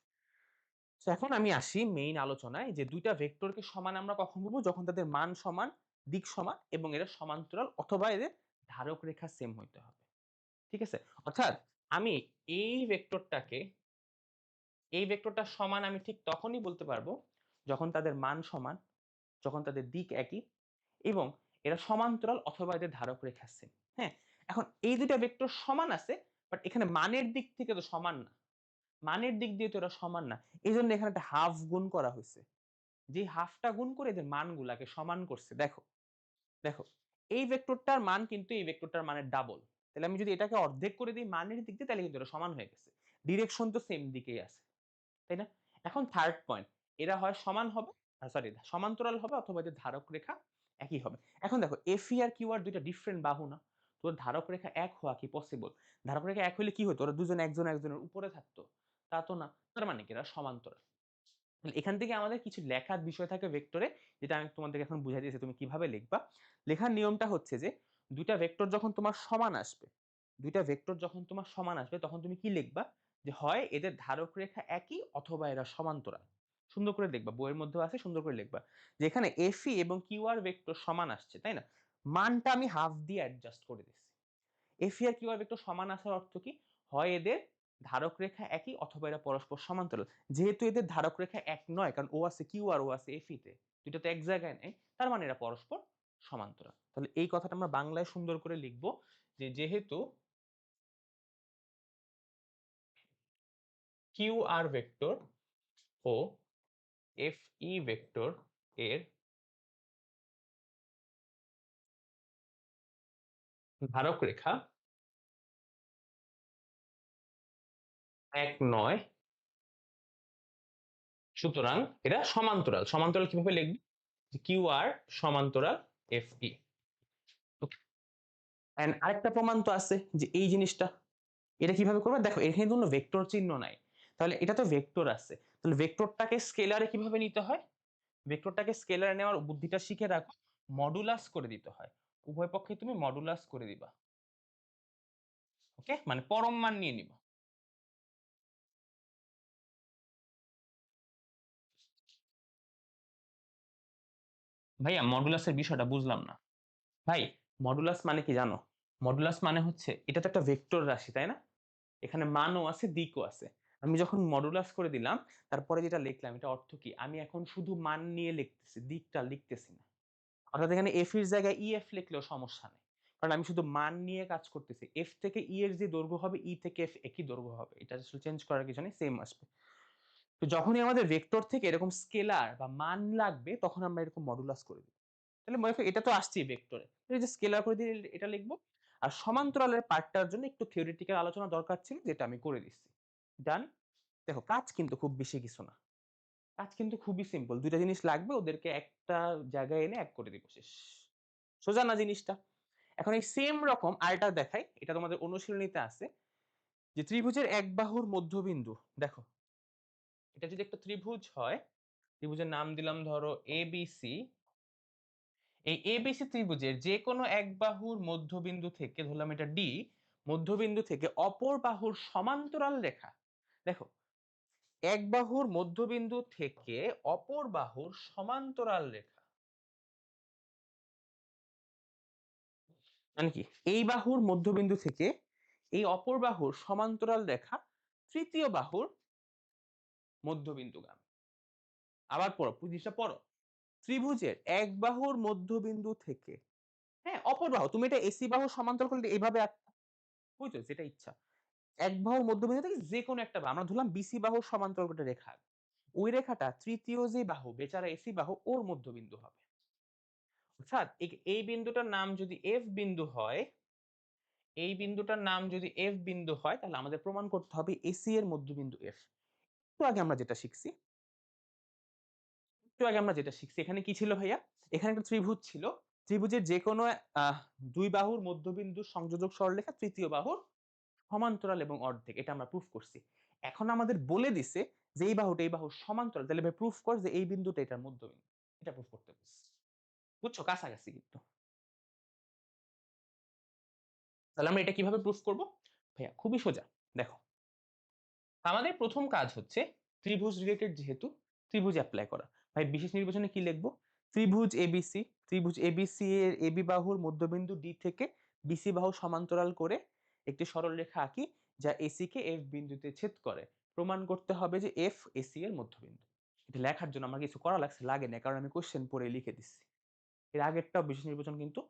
তো এখন আমি আসি মেইন আলোচনায়, যে দুইটা ভেক্টরকে সমান আমরা কখন বলবো? যখন তাদের মান সমান, দিক সমান এবং এরা সমান্তরাল অথবা এদের ধারক রেখা সেম হইতে হবে। ঠিক আছে? অর্থাৎ আমি এই ভেক্টরটাকে, এই ভেক্টরটা সমান আমি ঠিক তখনই বলতে পারবো যখন তাদের মান সমান, যখন তাদের দিক একই এবং এরা সমান্তরাল অথবা এদের ধারক রেখা সেম। হ্যাঁ, এখন এই দুইটা ভেক্টর সমান আছে, বাট এখানে মানের দিক থেকে তো সমান না। মানের দিক দিয়ে তো এরা সমান না। এই জন্য এখানে একটা হাফ গুণ করা হয়েছে। যে হাফটা গুণ করে এদের মানগুলাকে সমান করছে। দেখো, দেখো, এই ভেক্টরটার মান কিন্তু এই ভেক্টরটার মানের ডাবল। তাহলে আমি যদি এটাকে অর্ধেক করে দিই মানের দিক দিয়ে, তাহলে কিন্তু এটা সমান হয়ে গেছে। ডিরেকশন তো সেম দিকেই আছে, তাই না? এখন থার্ড পয়েন্ট, এরা হয় সমান হবে, সরি সমান্তরাল হবে অথবা এদের ধারক রেখা একই হবে। এখন দেখো এফ আর কিউ আর দুইটা ডিফারেন্ট বাহু না? তো ধারক রেখা এক হওয়া কি পসিবল? ধারক রেখা এক হলে কি হতো? ওরা দুজন একজন একজনের উপরে থাকতো? তা তো না। তার মানে কি এরা সমান্তরাল। এখান থেকে আমাদের কিছু লেখার বিষয় থাকে ভেক্টরে, যেটা আমি তোমাদেরকে এখন বুঝাই দিয়েছি তুমি কিভাবে লিখবা। লেখার নিয়মটা হচ্ছে যে দুইটা ভেক্টর যখন তোমার সমান আসবে, দুইটা ভেক্টর যখন তোমার সমান আসবে, তখন তুমি কি লিখবা? যে হয় এদের ধারক রেখা একই অথবা এরা সমান্তরাল। সুন্দর করে লিখবা, বইয়ের মধ্যে আছে, সুন্দর করে লিখবা যে এখানে এফই এবং কিউআর ভেক্টর সমান আসছে, তাই না? মানটা আমি হাফ দিয়ে অ্যাডজাস্ট করে দিচ্ছি। এফি আর কিউআর ভেক্টর সমান আসার অর্থ কি? হয় এদের ধারক রেখা একই অথবা এরা পরস্পর সমান্তরাল। যেহেতু এদের ধারক রেখা এক নয়, কারণ ও আছে কিউ আর ও আছে এফি তে, দুটো তো এক জায়গায় নেই, তার মানে এরা পরস্পর সমান্তরাল। তাহলে এই কথাটা আমরা বাংলায় সুন্দর করে লিখবো যে যেহেতু কিউ আর ভেক্টর ও এফ ই ভেক্টর এর ধারক রেখা এক নয়, সুতরাং এরা সমান্তরাল। সমান্তরাল কিভাবে লিখবো? কিউ আর সমান্তরাল এফ ই। এন্ড আরেকটা প্রমাণ তো আছে যে এই জিনিসটা, এটা কিভাবে করবে? দেখো এখানে কোনো ভেক্টর চিহ্ন নাই, তাহলে এটা তো ভেক্টর আছে। তাহলে ভেক্টরটাকে স্কেলারে কিভাবে নিতে হয়? ভেক্টরটাকে স্কেলারে নেওয়ার বুদ্ধিটা শিখে রাখো। মডুলাস করে দিতে হয়। উভয় পক্ষে তুমি মডুলাস করে দিবা। ওকে, মানে পরম মান নিয়ে নিবা। ভাইয়া মডুলাসের বিষয়টা বুঝলাম না। ভাই মডুলাস মানে কি জানো? মডুলাস মানে হচ্ছে এটা তো একটা ভেক্টর রাশি, তাই না? এখানে মানও আছে, দিকও আছে। আমি যখন মডুলাস করে দিলাম, তারপরে যেটা লিখলাম, এটা অর্থ কি? আমি এখন শুধু মান নিয়ে লিখতেছি, দিকটা লিখতেছি না। অর্থাৎ এখানে এফ এর জায়গায় ইএফ লিখলেও সমস্যা নেই, কারণ আমি শুধু মান নিয়ে কাজ করতেছি। এফ থেকে ই এর যে দৈর্ঘ্য হবে, ই থেকে এফ একই দৈর্ঘ্য হবে, এটা আসলে চেঞ্জ করার কিছু নেই, সেম আসবে। তো যখনই আমাদের ভেক্টর থেকে এরকম স্কেলার বা মান লাগবে, তখন আমরা এরকম মডুলাস করে দিই। তাহলে মনে করো এটা তো আসছেই ভেক্টরে, এই যে স্কেলার করে দিয়ে এটা লিখবো। আর সমান্তরালের পার্টটার জন্য একটু থিওরিটিক্যাল আলোচনা দরকার ছিল, যেটা আমি করে দিচ্ছি। ডান। দেখো কাজ কিন্তু খুব বেশি কিছু না, কাজ কিন্তু খুবই সিম্পল। দুইটা জিনিস লাগবে, ওদেরকে একটা জায়গায় এনে এক করে দিব, শেষ। সোজা না জিনিসটা? এখন এই সেম রকম আরেকটা দেখাই, এটা তোমাদের অনুশীলনীতে আছে, যে ত্রিভুজের এক বাহুর মধ্যবিন্দু। দেখো এটা যদি একটা ত্রিভুজ হয়, ত্রিভুজের নাম দিলাম ধরো এবিসি। এই এবিসি ত্রিভুজের যে কোনো এক বাহুর মধ্যবিন্দু থেকে, ধরলাম এটা ডি, মধ্যবিন্দু থেকে অপর বাহুর সমান্তরাল রেখা, দেখো এক বাহুর মধ্যবিন্দু থেকে অপর বাহুর সমান্তরাল রেখা মানে কি, এই বাহুর মধ্যবিন্দু থেকে এই অপর বাহুর সমান্তরাল রেখা তৃতীয় বাহুর মধ্যবিন্দুগামী। আবার পড়ো, জিনিসটা পড়ো। ত্রিভুজের এক বাহুর মধ্যবিন্দু থেকে, হ্যাঁ অপর বাহু, তুমি এটা এসি বাহুর সমান্তরাল করলে এইভাবে বুঝছো, যেটা ইচ্ছা, এক বাহুর মধ্যবিন্দু থেকে যে কোনো একটা বাহু, আমরা ধরলাম বিসি বাহুর সমান্তরাল একটা রেখা, ওই রেখাটা তৃতীয় যে বাহু, বেচারা এসি বাহু, ওর মধ্যবিন্দু হবে। অর্থাৎ এই বিন্দুটার নাম যদি এফ বিন্দু হয়, এই বিন্দুটার নাম যদি এফ বিন্দু হয়, তাহলে আমাদের প্রমাণ করতে হবে এসি এর মধ্যবিন্দু এফ। একটু আগে আমরা যেটা শিখছি, এখানে কি ছিল ভাইয়া, এখানে একটা ত্রিভুজ ছিল, ত্রিভুজের যে কোনো দুই বাহুর মধ্যবিন্দু সংযোজক সরলরেখা তৃতীয় বাহুর সমান্তরাল এবং অর্ধেক, এটা আমরা প্রুফ করছি। এখন আমাদের বলে দিছে যে এই বাহুটা এই বাহুর সমান্তরাল, তাহলে ভাই প্রুফ কর যে এই বিন্দুটা এটার মধ্যবিন্দু, এটা প্রুফ করতে বলছি। বুঝছো, কাছাকাছি কিন্তু। তাহলে আমরা এটা কিভাবে প্রুফ করব ভাইয়া, খুবই সোজা। দেখো, আমাদের প্রথম কাজ হচ্ছে ত্রিভুজ রিলেটেড, যেহেতু ত্রিভুজ অ্যাপ্লাই করা। ভাই বিশেষ নির্বাচনে কি লিখবো, ত্রিভুজ এবিসি, ত্রিভুজ এবিসি এর এবি বাহুর মধ্যবিন্দু ডি থেকে বিসি বাহু সমান্তরাল করে একটি সরল রেখা আঁকি, যা এসি কে এফ বিন্দুতে ছেদ করে। প্রমাণ করতে হবে যে এফ এসি এর মধ্যবিন্দু। এটা লেখার জন্য আমার কিছু করা লাগে না, কারণ আমি কোশ্চেন পড়ে লিখে দিচ্ছি। এর আগেরটাও বিশেষ নির্বাচন কিন্তু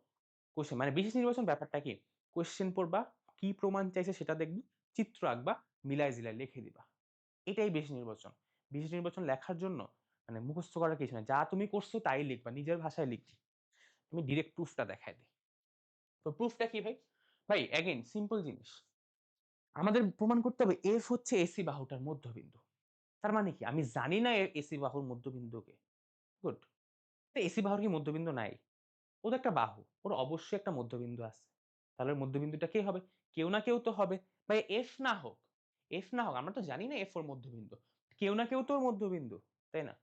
কোশ্চেন, মানে বিশেষ নির্বাচন ব্যাপারটা কি, কোশ্চেন পড়বা, কি প্রমাণ চাইছে সেটা দেখবি, চিত্র আঁকবা, মিলাই জিলাই লিখে দিবা, এটাই বিশেষ নির্বাচন। বিশেষ নির্বাচন লেখার জন্য মানে মুখস্থ করার কিছু না, যা তুমি করছো তাই লিখবা, নিজের ভাষায় লিখছি। তুমি ডিরেক্ট প্রুফটা দেখাই দিই। তো প্রুফটা কি ভাই, ভাই অ্যাগেইন সিম্পল জিনিস, আমাদের প্রমাণ করতে হবে এফ হচ্ছে এসি বাহুটার মধ্যবিন্দু। তার মানে কি, আমি জানি না এসি বাহুর মধ্যবিন্দুকে, গুড, এসি বাহুর কি মধ্যবিন্দু নাই, ও তো একটা বাহু, ওর অবশ্যই একটা মধ্যবিন্দু আছে। তাহলে ওর মধ্যবিন্দুটা কে হবে, কেউ না কেউ তো হবে। ভাই এফ না হোক, আমরা তো জানি না এফ ওর মধ্যবিন্দু, কেউ না কেউ তো ওর মধ্যবিন্দু, তাই না?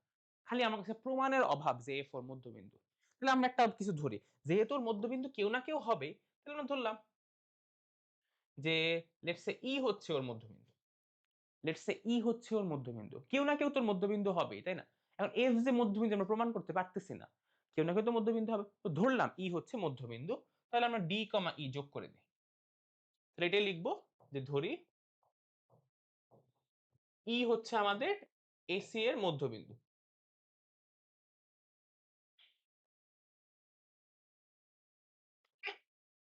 খালি আমার কাছে প্রমাণের অভাব যে এফ ওর মধ্যবিন্দু। তাহলে আমরা একটা কিছু ধরি, যেহেতু ওর মধ্যবিন্দু কেউ না কেউ হবে, তাহলে আমরা ধরলাম যে লেটস সে ই হচ্ছে ওর মধ্যবিন্দু, কেউ না কেউ তোর মধ্যবিন্দু হবে, তাই না? এখন এফ যে মধ্যবিন্দু আমরা প্রমাণ করতে পারতেছি না, কেউ না কেউ তো মধ্যবিন্দু হবে, তো ধরলাম ই হচ্ছে মধ্যবিন্দু, তাহলে আমরা ডি কমা ই যোগ করে দিই। তাহলে এটাই লিখবো যে ধরি ই হচ্ছে আমাদের এসি এর মধ্যবিন্দু।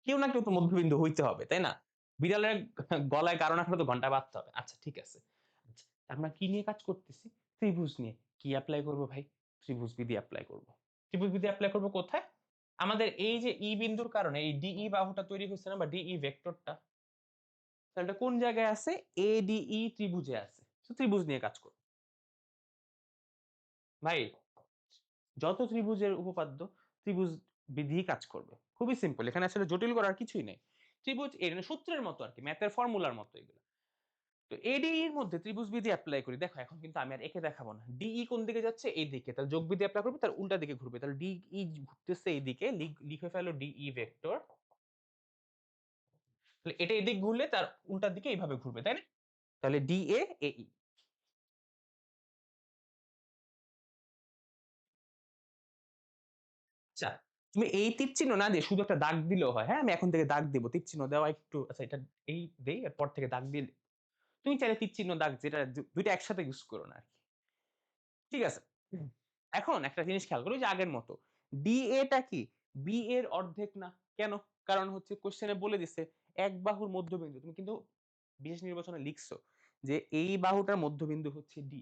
কেউ না কেউ তো মধ্যবিন্দু হইতে হবে, তাই না? বিড়ালের গলায় কারো না কারো তো ঘন্টা বাজতে হবে। আচ্ছা ঠিক আছে। আচ্ছা, আমরা কি নিয়ে কাজ করতেছি, ত্রিভুজ নিয়ে। কি অ্যাপ্লাই করব ভাই, ত্রিভুজ বিধি অ্যাপ্লাই করব। ত্রিভুজ বিধি অ্যাপ্লাই করব কোথায়, আমাদের এই যে ই বিন্দুর কারণে এই ডিই বাহুটা তৈরি হচ্ছে না, বা ডিই ভেক্টরটা, তাহলে এটা কোন জায়গায় আছে, এডিই ত্রিভুজে আছে। তো ত্রিভুজ নিয়ে কাজ করব ভাই, যত ত্রিভুজের উপপাদ্য, ত্রিভুজ বিধি কাজ করবে, খুবই সিম্পল, এখানে আসলে জটিল করার কিছুই নেই। ত্রিভুজ এর সূত্রের মতো আর কি, ম্যাথের ফর্মুলার মতো এগুলো। তো এডিই এর মধ্যে ত্রিভুজ বিধি অ্যাপ্লাই করি, দেখো এখন কিন্তু আমি আর একে দেখাবো না, ডিই কোন দিকে যাচ্ছে, এই দিকে, তাহলে যোগ বিধি অ্যাপ্লাই করবে, তার উল্টা দিকে ঘুরবে, তাহলে ডিই ঘুরতেছে এই দিকে, লিখে ফেলো ডিই ভেক্টর, তাহলে এটা এদিক ঘুরলে তার উল্টা দিকে এইভাবে ঘুরবে, তাই না? তাহলে ডিএ এই, আচ্ছা তুমি এই তীর চিহ্ন না দিয়ে শুধু একটা দাগ দিলেও হয়, হ্যাঁ আমি এখন থেকে দাগ দিব, তীর চিহ্ন দেওয়া একটু, আচ্ছা এটা এই দেই, এরপর থেকে দাগ দিলে, তুমি চাইলে তীর চিহ্ন দাগ যেটা দুইটা একসাথে ইউজ করো না আরকি। ঠিক আছে? এখন একটা জিনিস খেয়াল করো, যে আগের মতো DA টা কি B এর অর্ধেক না, কেন? কারণ হচ্ছে কোশ্চেনে বলে দিছে এক বাহুর মধ্যবিন্দু, তুমি কিন্তু বিশেষ নির্বাচনে লিখছো যে এই বাহুটার মধ্যবিন্দু হচ্ছে D,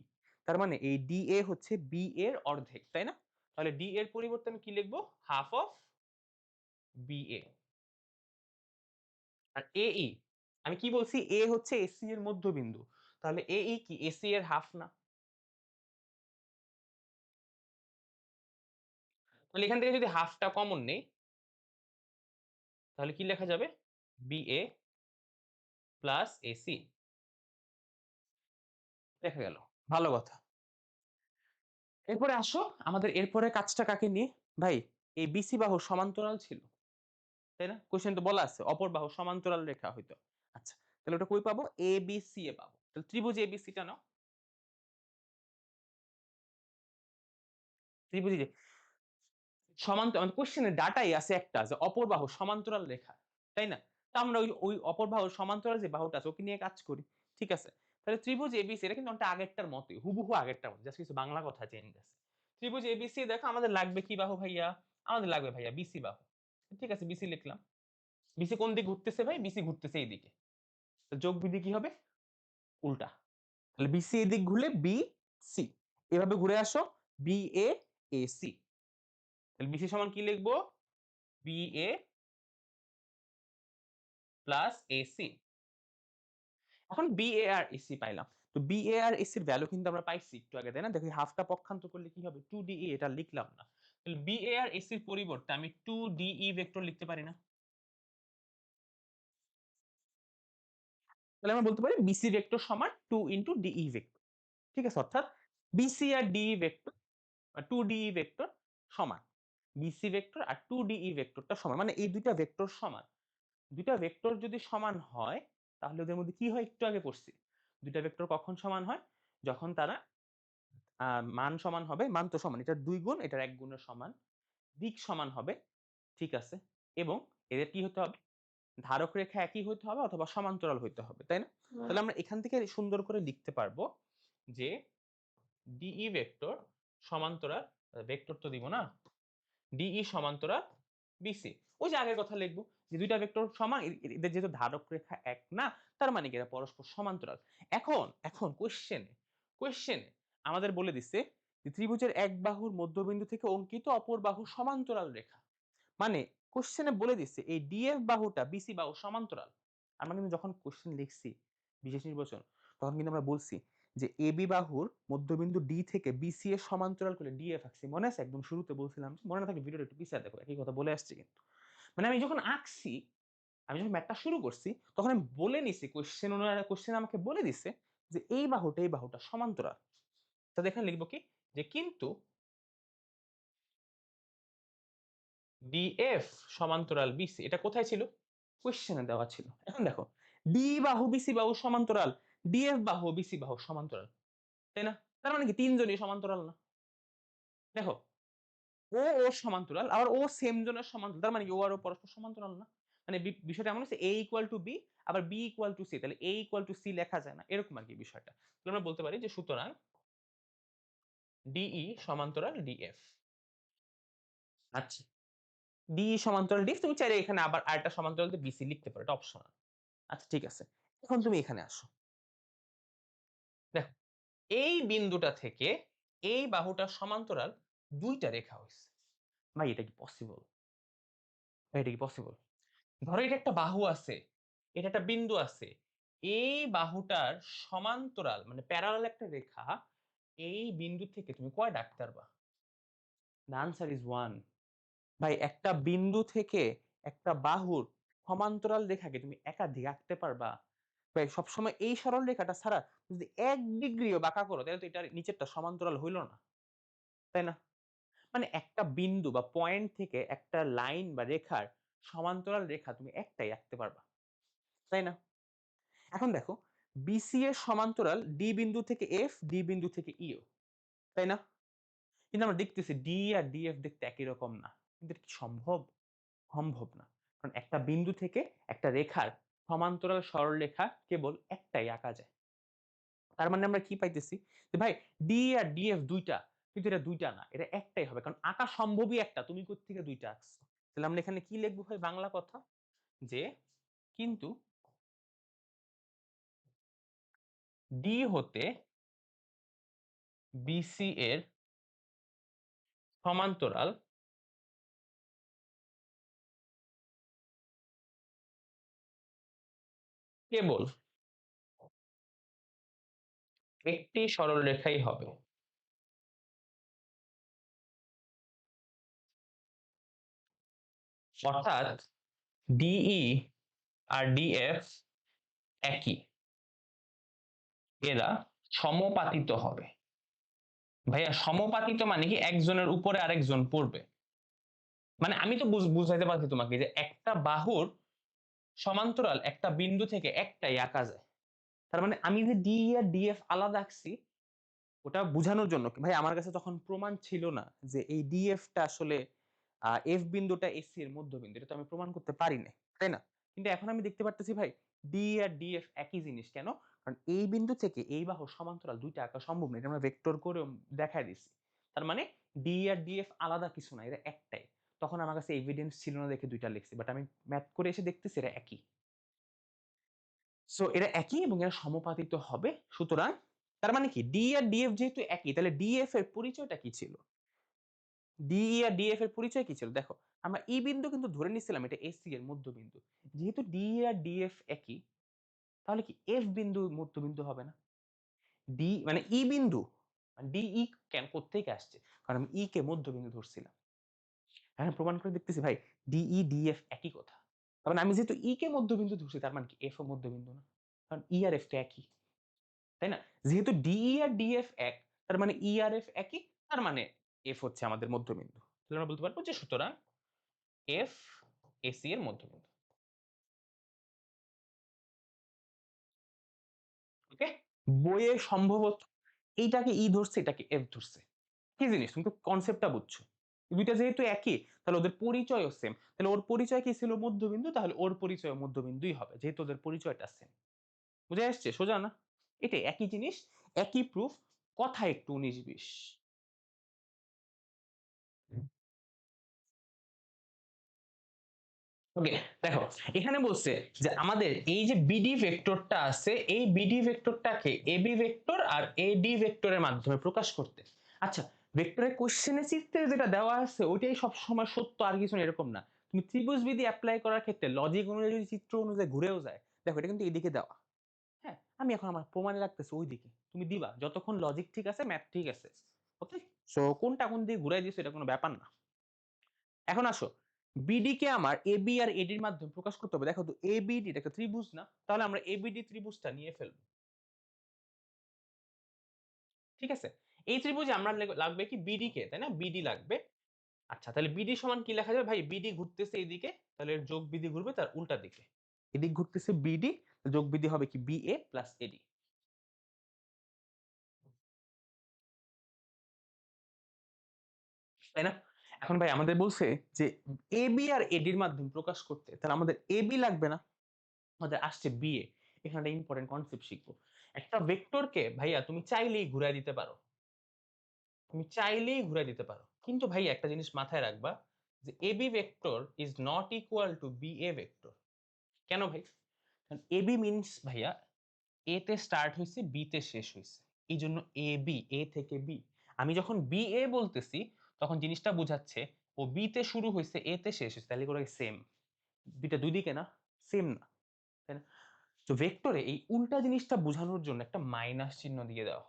তার মানে এই DA হচ্ছে B এর অর্ধেক, তাই না? তাহলে D এর পরিবর্তে আমি কি লিখবো, হাফ অফ BA। আর AE, আমি কি বলছি, A হচ্ছে AC এর মধ্যবিন্দু, তাহলে AE কি AC এর হাফ না? তাহলে এখান থেকে যদি হাফটা কমন নেই, তাহলে কি লেখা যাবে, BA প্লাস AC, দেখা গেল। ভালো কথা। এরপরে আসো আমাদের এরপরে কাজটা কাকে নিয়ে? ভাই এই বিসি বাহু সমান্তরাল ছিল। তাই না? কোয়েশ্চেন তো বলা আছে অপর বাহু সমান্তরাল রেখা হইতো। আচ্ছা, তাহলে ওটা কই পাবো? ABC এ পাবো। তাহলে ত্রিভুজ ABC টা নাও। ত্রিভুজ এই যে মানে কোয়েশ্চেনের ডাটাই আছে একটা যে অপর বাহু সমান্তরাল রেখা। তাই না? তো আমরা ওই অপর বাহুর সমান্তরাল যে বাহুটা আছে ওকে নিয়ে কাজ করি। ঠিক আছে? তাহলে ত্রিভুজ ABC এটা কিন্তু অনেকটা আগেরটার মতই। হুবহু আগেরটার মতো। জাস্ট কিছু বাংলা কথা চেঞ্জ আছে। ত্রিভুজ ABC দেখো আমাদের লাগবে কি বাহু ভাইয়া? আমাদের লাগবে ভাইয়া BC বাহু। ঠিক আছে BC লিখলাম। BC কোন দিকে ঘুরতেছে ভাই? BC ঘুরতেছে এইদিকে। তো যোগ বিধি কি হবে? উল্টা। তাহলে BC এদিক ঘুরলে BC। এভাবে ঘুরে আসো BA AC। তাহলে BC সমান কি লিখবো? BA plus AC। এখন BA আর AC পাইলাম। তো BA আর AC এর ভ্যালু কিন্তু আমরা পাইছি একটু আগে, তাই না? দেখো হাফটা পক্ষান্তর করলে কি হবে? 2DE এটা লিখলাম না। তাহলে BA আর AC এর পরিবর্তে আমি 2DE ভেক্টর লিখতে পারি না? তাহলে আমরা বলতে পারি BC ভেক্টর সমান 2 ইনটু DE ভেক্টর। ঠিক আছে? অর্থাৎ BC আর DE ভেক্টর 2DE ভেক্টর সমান। BC ভেক্টর আর 2DE ভেক্টরটা সমান। মানে এই দুইটা ভেক্টর সমান। দুইটা ভেক্টর যদি সমান হয় তাহলে ওদের মধ্যে কি হয় একটু আগে পড়ছি। দুইটা ভেক্টর কখন সমান হয়? যখন তারা মান সমান হবে, মান তো সমান। এটার 2 গুণ, এটার 1 গুণের সমান। দিক সমান হবে। ঠিক আছে? এবং এদের কি হতে হবে? ধারক রেখা একই হইতে হবে অথবা সমান্তরাল হইতে হবে। তাই না? তাহলে আমরা এখান থেকে সুন্দর করে লিখতে পারবো যে DE ভেক্টর সমান্তরাল ভেক্টর তো দিব না। DE সমান্তরাল BC। ওই যে আগের কথা লিখবো যে দুইটা ভেক্টর সমান এদের যেহেতু ধারক রেখা এক না তার মানে কি এরা পরস্পর সমান্তরাল। এখন কোশ্চেনে আমাদের বলে দিচ্ছে যে ত্রিভুজের এক বাহুর মধ্যবিন্দু থেকে অঙ্কিত অপর বাহু সমান্তরাল রেখা। মানে কোশ্চেনে বলে দিচ্ছে এই DF বাহুটা BC বাহু সমান্তরাল। আমরা কিন্তু যখন কোশ্চেন লিখছি বিশেষ নির্বাচন তখন কিন্তু আমরা বলছি যে AB বাহুর মধ্যবিন্দু D থেকে BC এর সমান্তরাল করে DF আঁকছি। মনে আছে? একদম শুরুতে বলছিলাম। মনে না থাকলে ভিডিওটা একটু পিছিয়ে দেখো। একই কথা বলে আসছি কিন্তু। মানে আমি যখন আঁকছি, আমি যখন ম্যাথটা শুরু করছি তখন আমি বলে নিছি কোশ্চেন আমাকে বলে দিছে যে এই বাহুটা সমান্তরাল। তো এখানে লিখব কি? যে কিন্তু DF সমান্তরাল BC এটা কোথায় ছিল? কোশ্চেনে দেওয়া ছিল। এখন দেখো D বাহু BC বাহু সমান্তরাল, DF বাহু BC বাহু সমান্তরাল। তাই না? তার মানে কি তিনজনই সমান্তরাল না? দেখো ওর সমান্তরাল আবার ও সেম জনের সমান্তরাল। তার মানে কি ও আর ও পরস্পর সমান্তরাল না? মানে বিষয়টা এমন হচ্ছে A ইকুয়াল টু B আবার B ইকুয়াল টু C। তাহলে A ইকুয়াল টু C লেখা যায় না। এরকম আরকি বিষয়টা। তাহলে আমরা বলতে পারি যে সুতরাং DE সমান্তরাল DF। আচ্ছা। DE সমান্তরাল DF তুমি চাইলে এখানে আবার আরেকটা সমান্তরাল দিয়ে BC লিখতে পারো। এটা অপশনাল। আচ্ছা ঠিক আছে। এখন তুমি এখানে আসো। দেখো এই বিন্দুটা থেকে এই বাহুটার সমান্তরাল ২ টা রেখা হইছে। ভাই এটা কি পসিবল? ভাই এটা কি পসিবল? ধরো এটা একটা বাহু আছে, এটা একটা বিন্দু আছে। এই বাহুটার সমান্তরাল মানে প্যারালাল একটা রেখা এই বিন্দু থেকে তুমি কয়টা আঁকতে পারবা? The answer is 1. ভাই একটা বিন্দু থেকে একটা বাহুর সমান্তরাল রেখাকে তুমি একাধিক আঁকতে পারবা? ভাই সবসময় এই সরল রেখাটা ছাড়া যদি ১ ডিগ্রিও বাঁকা করো তাহলে তো এটার নিচেরটা সমান্তরাল হইল না। তাই না? মানে একটা বিন্দু বা পয়েন্ট থেকে একটা লাইন বা রেখার সমান্তরাল রেখা তুমি একটাই আঁকতে পারবা। তাই না? এখন দেখো BC এর সমান্তরাল D বিন্দু থেকে F, D বিন্দু থেকে EO। তাই না? কিন্তু আমরা দেখতেছি D আর DF দেখতে একই রকম না। কিন্তু এটা কি সম্ভব? সম্ভব না। কারণ একটা বিন্দু থেকে একটা রেখার সমান্তরাল সরলরেখা কেবল একটাই আঁকা যায়। তার মানে আমরা কি পাইতেছি? যে ভাই D আর DF ২ টা কিন্তু এটা ২ টা না। এটা একটাই হবে। কারণ আঁকা সম্ভবই একটা। তুমি কোত্থেকে ২ টা আঁকছো? তাহলে আমরা এখানে কি লিখবো ভাই বাংলা কথা? যে কিন্তু D হতে BC এর সমান্তরাল কেবল একটি সরলরেখাই হবে। অর্থাৎ DE আর DF একই। এরা সমাপাতিত হবে। ভাইয়া সমাপাতিত মানে কি একজনের উপরে আরেকজন পড়বে। মানে আমি তো বুঝাইতে পারছি তোমাকে যে একটা বাহুর সমান্তরাল একটা বিন্দু থেকে একটাই আঁকা যায়। তার মানে আমি যে ডি আর ডিএফ আলাদা আঁকছি ওটা বুঝানোর জন্য ভাই আমার কাছে তখন প্রমাণ ছিল না যে এই ডিএফ টা আসলে এফ বিন্দুটা এসি এর মধ্যবিন্দু, এটা তো আমি প্রমাণ করতে পারি না, তাই না? কিন্তু এখন আমি দেখতে পারতেছি ভাই ডি আর ডিএফ একই জিনিস। কেন? কারণ এই বিন্দু থেকে এই বাহু সমান্তরাল দুইটা আঁকা সম্ভব না, এটা আমরা ভেক্টর করে দেখায় দিছি। তার মানে ডি আর ডিএফ আলাদা কিছু না, এটা একটাই। তখন আমার কাছে এভিডেন্স ছিল না দেখে দুইটা লিখছি, বাট আমি ম্যাথ করে এসে দেখতেছি এটা একই। সো এরা একই এবং এরা সমাপাতিত হবে। সুতরাং তার মানে কি ডি আর ডিএফ যেহেতু একই, তাহলে ডিএফ এর পরিচয়টা কি ছিল? ডিই আর ডিএফ এর পরিচয় কি ছিল? দেখো আমরা ই বিন্দু কিন্তু ধরে নিছিলাম এটা এসি এর মধ্যবিন্দু। যেহেতু ডি আর ডিএফ একই, তাহলে কি এফ বিন্দু মধ্যবিন্দু হবে না? ডি মানে ই বিন্দু ডিই কেন কোত্থেকে আসছে? কারণ আমি ই কে মধ্যবিন্দু ধরছিলাম। হ্যাঁ, প্রমাণ করে দেখতেছি ভাই ডিই ডিএফ একই কথা। তার মানে আমি যেহেতু ই কে মধ্যবিন্দু ধরছি তার মানে কি এফ ও মধ্যবিন্দু না? কারণ ই আর এফ তো একই, তাই না? যেহেতু ডিই আর ডিএফ এক, তার মানে ই আর এফ একই, তার মানে এফ হচ্ছে আমাদের মধ্যবিন্দু। তাহলে আমরা বলতে পারবো যে সুতরাং এফ এসি এর মধ্যবিন্দু। ওকে? বইয়ে সম্ভবত এইটাকে ই ধরছে, এটাকে এফ ধরছে। কি জিনিস? তুমি তো কনসেপ্টটা বুঝছো। দুইটা যেহেতু একই তাহলে ওদের পরিচয়ও সেম। তাহলে ওর পরিচয় কি ছিল? মধ্যবিন্দু, তাহলে ওর পরিচয় মধ্যবিন্দুই হবে যেহেতু ওদের পরিচয়টা সেম। বুঝে আসছে? সোজা না? এটাই একই জিনিস, একই প্রুফ, কথা একটু 19-20। ওকে, দেখো এখানে বলছে যে আমাদের এই যে বিডি ভেক্টরটা আছে এই বিডি ভেক্টরটাকে এবি ভেক্টর আর এডি ভেক্টরের মাধ্যমে প্রকাশ করতে। আচ্ছা, ভেক্টরের কোশ্চেনে চিত্রে যেটা দেওয়া আছে ওইটাই সব সময় সত্য আর কিছু না এরকম না। তুমি ত্রিভুজ বিধি অ্যাপ্লাই করার ক্ষেত্রে লজিক অনুযায়ী যদি চিত্র অনুযায়ী ঘুরেও যায়, দেখো এটা কিন্তু এদিকে দেওয়া। হ্যাঁ, আমি এখন আমার প্রমাণে রাখতেছি ওই দিকে, তুমি দিবা যতক্ষণ লজিক ঠিক আছে ম্যাথ ঠিক আছে। ওকে, সো কোনটা কোন দিকে ঘুরাই দিছো এটা কোনো ব্যাপার না। এখন আসো, বিডি কে আমার এবি আর এডির মাধ্যমে প্রকাশ করতে হবে। দেখো তো এবিডি একটা ত্রিভুজ না? তাহলে আমরা এবিডি ত্রিভুজটা নিয়ে ফেলবো। ঠিক আছে, এই ত্রিভুজে আমরা লাগবে কি বিডি কে, তাই না? বিডি লাগবে। আচ্ছা, তাহলে বিডি সমান কি লেখা যাবে ভাই? বিডি ঘুরতেছে এইদিকে, তাহলে এর যোগ বিধি ঘুরবে তার উল্টা দিকে। এদিক ঘুরতেছে বিডি, যোগ বিধি হবে কি বিএ প্লাস এডি, তাই না? এখন ভাই আমাদের বলছে যে এবি আর এডির মাধ্যমে প্রকাশ করতে, তাহলে আমাদের এবি লাগবে না, আমাদের আসছে বিএ। এখানে একটা ইম্পর্টেন্ট কনসেপ্ট শিখবো। একটা ভেক্টরকে ভাইয়া তুমি চাইলেই ঘুরাই দিতে পারো, তুমি চাইলেই ঘুরাই দিতে পারো, কিন্তু ভাইয়া একটা জিনিস মাথায় রাখবা যে AB vector is not equal to BA vector. কেন ভাই? কারণ এবি মিনস ভাইয়া এ তে স্টার্ট হয়েছে বি তে শেষ হয়েছে, এই জন্য এ বি, এ থেকে বি। আমি যখন বি এ বলতেছি তখন জিনিসটা বোঝাচ্ছে ও বি তে শুরু হয়েছে এ তে শেষ হয়েছে, তাহলে করে সেম। দুইটা দুই দিকে না, সেম না, তাই না? তো ভেক্টরে এই উল্টা জিনিসটা বোঝানোর জন্য একটা মাইনাস চিহ্ন দিয়ে দেওয়া।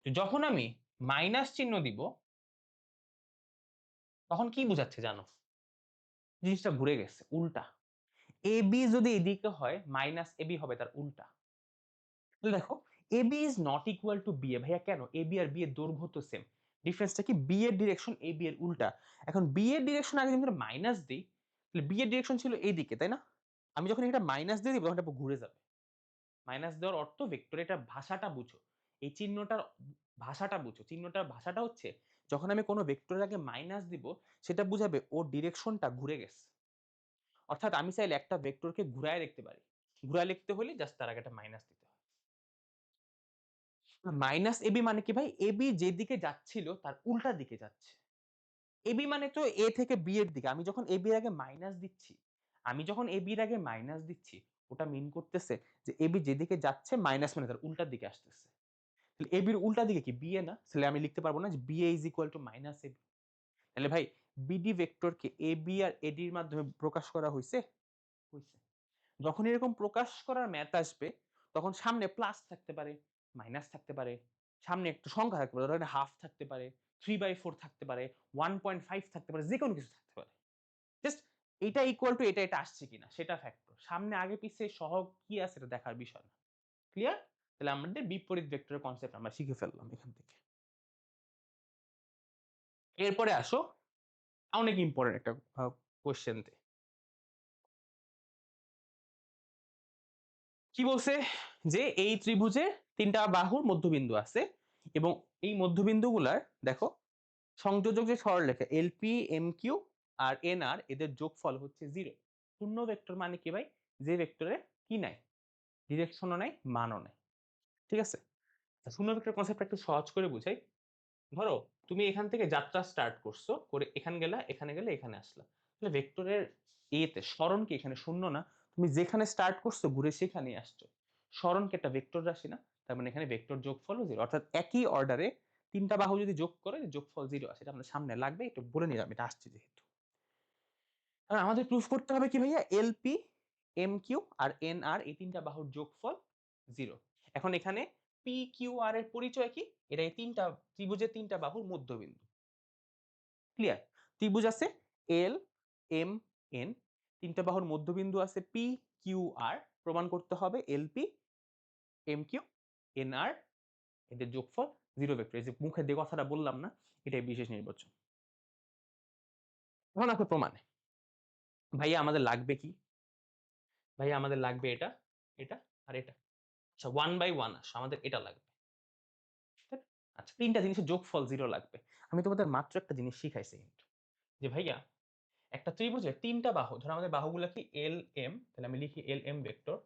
তো যখন আমি মাইনাস চিহ্ন দিব তখন কি বোঝাচ্ছে জানো? জিনিসটা ঘুরে গেছে, উল্টা। এ বি যদি এদিকে হয় মাইনাস এ বি হবে তার উল্টা। তাহলে দেখো A B is not equal to B A. ভাইয়া কেন? এ বি আর বি এর দৈর্ঘ্য তো সেম, ডিফারেন্সটা কি বি এর ডিরেকশন এ বি এর উল্টা। এখন বি এর ডিরেকশন আগে যদি মাইনাস দিই তাহলে বি এর ডিরেকশন ছিল এইদিকে, তাই না? আমি যখন এটা মাইনাস দিয়ে দিব তখন এটা ঘুরে যাবে। মাইনাস দেওয়ার অর্থ ভেক্টর এটার ভাষাটা বুঝো, এই চিহ্নটার ভাষাটা বুঝো। চিহ্নটার ভাষাটা হচ্ছে যখন আমি কোনো ভেক্টরের আগে মাইনাস দিব সেটা বুঝাবে ওর ডিরেকশনটা ঘুরে গেছে। অর্থাৎ আমি চাইলে একটা ভেক্টরকে ঘুরায় লিখতে পারি, ঘুরায় লিখতে হলে জাস্ট তার আগে একটা মাইনাস দিতে হয়। মাইনাস এবি মানে কি ভাই? এবি যেদিকে যাচ্ছিল তার উল্টা দিকে যাচ্ছে। এবি মানে তো এ থেকে বি এর দিকে। আমি যখন এবি এর আগে মাইনাস দিচ্ছি, আমি যখন এবি এর আগে মাইনাস দিচ্ছি ওটা মিন করতেছে যে এবি যেদিকে যাচ্ছে মাইনাস মানে তার উল্টার দিকে আসতেছে। তাহলে এবি এর উল্টা দিকে কি বিএ না? তাহলে আমি লিখতে পারবো না যে BA is equal to minus AB. তাহলে ভাই বিডি ভেক্টরকে এবি আর এডির মাধ্যমে প্রকাশ করা হয়েছে, হয়েছে। যখন এরকম প্রকাশ করার ম্যাথ আসবে তখন সামনে প্লাস থাকতে পারে, মাইনাস থাকতে পারে, সামনে একটু সংখ্যা থাকতে পারে, ধরেন হাফ থাকতে পারে, 3/4 থাকতে পারে, 1.5 থাকতে পারে, যে কোনো কিছু থাকতে পারে। জাস্ট এটা ইকুয়াল টু এটা এটা আসছে কিনা সেটা ফ্যাক্টর, সামনে আগে পিছে সহ কি আছে এটা দেখার বিষয় না। ক্লিয়ার? তাহলে আমাদের বিপরীত ভেক্টরের কনসেপ্ট আমরা শিখে ফেললাম এখান থেকে। এরপরে আসো অনেক ইম্পর্টেন্ট একটা কোয়েশ্চেন। কি বলছে যে এই ত্রিভুজে ৩টা বাহুর মধ্যবিন্দু আছে এবং এই মধ্যবিন্দুগুলার দেখো সংযোজক যে সরলরেখা এলপি এমকিউ আর এনআর এদের যোগফল হচ্ছে 0। শূন্য ভেক্টর মানে কি ভাই? যে ভেক্টরে কি নাই, ডিরেকশনও নাই, মানও নাই। ঠিক আছে? শূন্য ভেক্টর কনসেপ্টটা একটু সহজ করে বুঝাই। ধরো তুমি এখান থেকে যাত্রা স্টার্ট করছো, করে এখানে গেলা, এখানে গেলে এখানে আসলা। তাহলে ভেক্টরের এতে সরণ কি এখানে শূন্য না? তুমি যেখানে স্টার্ট করছো ঘুরে সেখানেই আসছো। সরণ কি একটা ভেক্টর রাশি না? তার মানে এখানে ভেক্টর যোগফলও 0। অর্থাৎ একই অর্ডারে ৩টা বাহু যদি যোগ করে যোগফল 0 আসে। এটা আমাদের সামনে লাগবে, একটু বলে নিলাম, এটা আসছে যেহেতু। আর আমাদের প্রুফ করতে হবে কি ভাইয়া? এলপি, এমকিউ আর এনআর এই ৩টা বাহুর যোগফল 0। এখন এখানে পি কিউ আর এর পরিচয় কি? এটা এই ৩টা ত্রিভুজের ৩টা বাহুর মধ্যবিন্দু। ক্লিয়ার? ত্রিভুজ আছে এল, এম, এন, ৩টা বাহুর মধ্যবিন্দু আছে পি কিউ আর। প্রমাণ করতে হবে এলপি, এমকিউ, এনআর এদের যোগফল 0 ভেক্টর। এই যে মুখে যে কথাটা বললাম না, এটাই বিশেষ নির্বাচন। এখন আসো প্রমাণে। ভাইয়া আমাদের লাগবে কি? ভাইয়া আমাদের লাগবে এটা, এটা আর এটা। আচ্ছা 1 বাই 1 আসো, আমাদের এটা লাগবে। ঠিক আছে? আচ্ছা ৩টা জিনিসের যোগফল 0 লাগবে। আমি তোমাদের মাত্র একটা জিনিস শিখাইছি কিন্তু। যে ভাইয়া একটা ত্রিভুজের ৩টা বাহু, ধরো আমাদের বাহুগুলো কি এল এম, তাহলে আমি লিখি L M vector,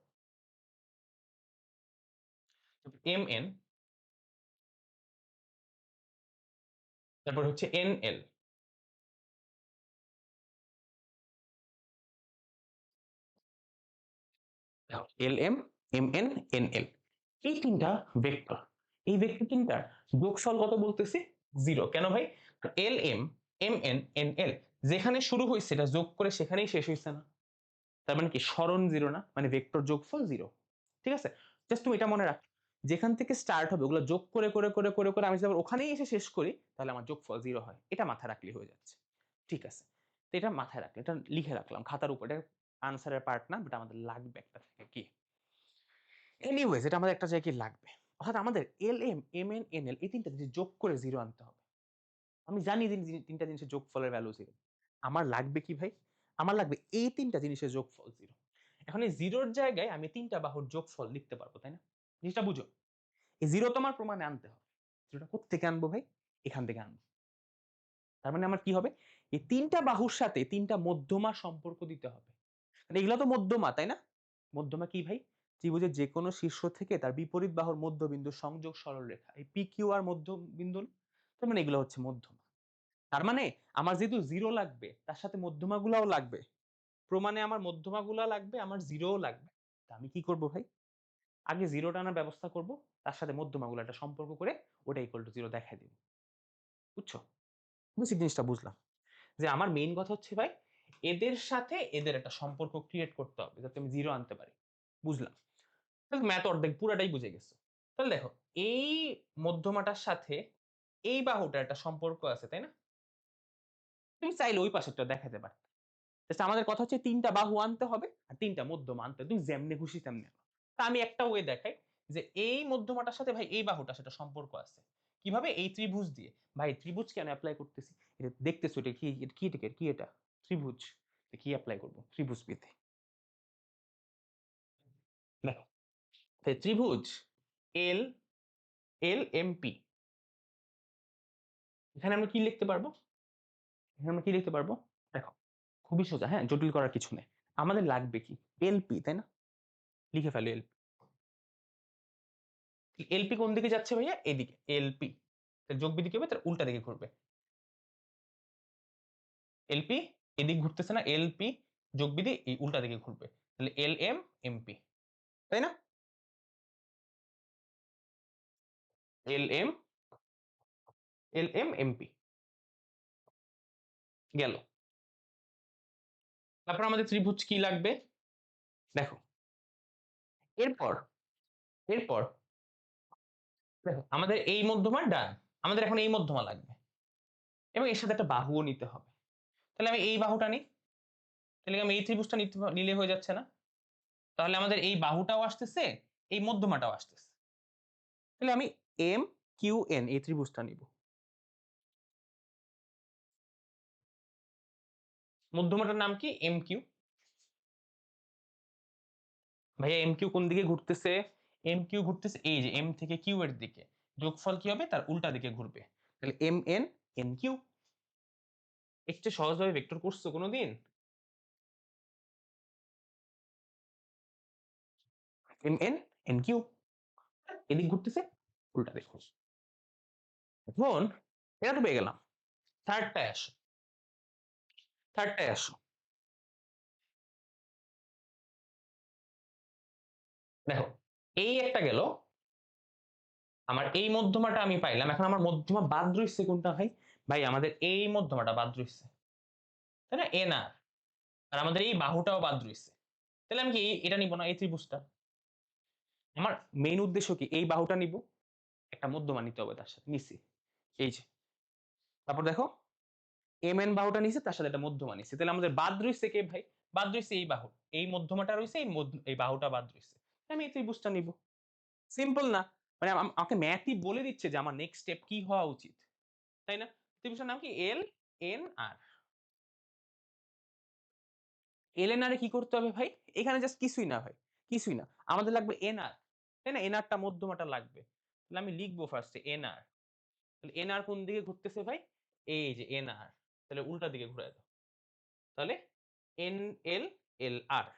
M N, তারপর হচ্ছে N L. L M, M N, N L, এই ৩টা ভেক্টর। এই ভেক্টর ৩টার যোগফল কত বলতেছি? 0। কেন ভাই? L M, M N, N L যেখানে শুরু হইছে এটা যোগ করে সেখানেই শেষ হইছে না? তার মানে কি সরণ 0 না? মানে ভেক্টর যোগফল 0। ঠিক আছে? জাস্ট তুমি এটা মনে রাখ, যেখান থেকে স্টার্ট হবে ওগুলো যোগ করে করে করে করে করে আমি যদি আবার ওখানেই এসে শেষ করি তাহলে আমার যোগফল 0 হয়। এটা মাথায় রাখলেই হয়ে যাচ্ছে। ঠিক আছে? তো এটা মাথায় রাখলে, এটা লিখে রাখলাম খাতার উপর। এটা আনসারের পার্ট না, বাট আমাদের লাগবে একটা থেকে কি। এনিওয়েজ এটা আমাদের একটা জায়গায় লাগবে। অর্থাৎ আমাদের L M, M N, N L এই ৩টা জিনিস যোগ করে 0 আনতে হবে। আমি জানি যে ৩টা জিনিসের যোগফলের ভ্যালু 0। আমার লাগবে কি ভাই? আমার লাগবে এই ৩টা জিনিসের যোগফল 0। এখন এই 0 এর জায়গায় আমি ৩টা বাহুর যোগফল লিখতে পারবো, তাই না? জিনিসটা বুঝো। এই 0 তো আমার প্রমাণে আনতে হবে। 0 টা কোত্থেকে আনবো ভাই? এখান থেকে আনবো। তার মানে আমার কি হবে? এই ৩টা বাহুর সাথে ৩টা মধ্যমার সম্পর্ক দিতে হবে। মানে এগুলা তো মধ্যমা, তাই না? মধ্যমা কি ভাই? ত্রিভুজের যেকোনো শীর্ষ থেকে তার বিপরীত বাহুর মধ্যবিন্দু সংযোগ সরলরেখা। এই পি কিউ আর মধ্যবিন্দু না? তার মানে এগুলো হচ্ছে মধ্যমা। তার মানে আমার যেহেতু 0 লাগবে তার সাথে মধ্যমাগুলাও লাগবে। প্রমাণে আমার মধ্যমাগুলা লাগবে, আমার 0 ও লাগবে। তা আমি কি করব ভাই? আগে 0 টা আনার ব্যবস্থা করব, তার সাথে মধ্যমাগুলা একটা সম্পর্ক করে ওটা ইকুয়াল টু 0 দেখায় দিব। বুঝছো? বেসিক জিনিসটা বুঝলাম। যে আমার মেইন কথা হচ্ছে ভাই এদের সাথে এদের একটা সম্পর্ক ক্রিয়েট করতে হবে যাতে আমি 0 আনতে পারি। বুঝলাম। তাহলে ম্যাথ অর্ধেক পুরাটাই বুঝে গেছো। তাহলে দেখো এই মধ্যমাটার সাথে এই বাহুটার একটা সম্পর্ক আছে, তাই না? তুমি চাইলে ওই পাশেরটা দেখাতে পারতে। জাস্ট আমাদের কথা হচ্ছে ৩টা বাহু আনতে হবে আর ৩টা মধ্যমা আনতে হবে। তুমি যেমনে খুশি তেমনে আনো। তা আমি একটা ওয়ে দেখাই যে এই মধ্যমাটার সাথে ভাই এই বাহুটার সাথে সম্পর্ক আছে। কিভাবে? এই ত্রিভুজ দিয়ে। ভাই ত্রিভুজ কেন এপ্লাই করতেছি? এটা দেখতেছো এটা কি, কি এটা? ত্রিভুজ। কি এপ্লাই করব? ত্রিভুজ পেতে। দেখো ত্রিভুজ এল, এল এম পি। এখানে আমরা কি লিখতে পারবো? এখানে আমরা কি লিখতে পারবো? দেখো খুবই সোজা, হ্যাঁ? জটিল করার কিছু নেই। আমাদের লাগবে কি? এলপি, তাই না? লিখে ফেলো এলপি। এলপি কোন দিকে যাচ্ছে ভাইয়া? এদিকে এলপি। যোগ বিধি কি হবে? তার উল্টা দিকে ঘুরবে। এলপি এদিক ঘুরতেছে না, এলপি যোগ বিধি এই উল্টা দিকে ঘুরবে। তাহলে এল এম এমপি, তাই না? L M, L M MP গেল। তারপর আমাদের ত্রিভুজ কি লাগবে? দেখো এরপর, এরপর দেখো আমাদের এই মধ্যমার ডান, আমাদের এখন এই মধ্যমা লাগবে এবং এর সাথে একটা বাহুও নিতে হবে। তাহলে আমি এই বাহুটা নিই। তাহলে আমি এই ত্রিভুজটা নিলে হয়ে যাচ্ছে না? তাহলে আমাদের এই বাহুটাও আসতেছে, এই মধ্যমাটাও আসতেছে। তাহলে আমি এম কিউ এন এই ত্রিভুজটা নিব। মধ্যমাটার নাম কি? M Q. ভাইয়া এম কিউ কোন দিকে ঘুরতেছে? এম কিউ ঘুরতেছে এই যে এম থেকে কিউ এর দিকে। যোগফল কি হবে? তার উল্টা দিকে ঘুরবে। তাহলে এম এন এন কিউ। এর চেয়ে সহজভাবে ভেক্টর করছো কোনোদিন? M N N Q. এদিক ঘুরতেছে, উল্টা দিক ঘুরছে। এখন এটা তো পেয়ে গেলাম। থার্ডটায় আসো। থার্ডটায় আসো। দেখো, এই একটা গেল। আমার এই মধ্যমাটা আমি পাইলাম। এখন আমার মধ্যমা বাদ রইছে কোনটা ভাই? ভাই আমাদের এই মধ্যমাটা বাদ রইছে। তাই না? এন আর। আর আমাদের এই বাহুটাও বাদ রইছে। তাহলে আমি কি এটা নিব না, এই ত্রিভুজটা? আমার মেইন উদ্দেশ্য কি? এই বাহুটা নিব, একটা মধ্যমা নিতে হবে তার সাথে। নিছি। এই যে। তারপর দেখো, এম এন বাহুটা নিছে, তার সাথে একটা মধ্যমা নিছে। তাহলে আমাদের বাদ রইছে কে ভাই? বাদ রইছে এই বাহু। এই মধ্যমাটা রইছে, এই বাহুটা বাদ রইছে। আমি এই ত্রিভুজটা নিব। সিম্পল না? মানে আমাকে ম্যাথই বলে দিচ্ছে যে আমার নেক্সট স্টেপ কি হওয়া উচিত। তাই না? ত্রিভুজটার নাম কি? এল এন আর। এল এন আর এ কি করতে হবে ভাই? এখানে জাস্ট কিছুই না ভাই। কিছুই না। আমাদের লাগবে এন আর। তাই না? এন আরটা মধ্যমাটা লাগবে। তাহলে আমি লিখবো ফার্স্টে এন আর। তাহলে এন আর কোন দিকে ঘুরতেছে ভাই? এই যে এন আর। তাহলে উল্টা দিকে ঘুরায় দাও। তাহলে এন এল এল আর।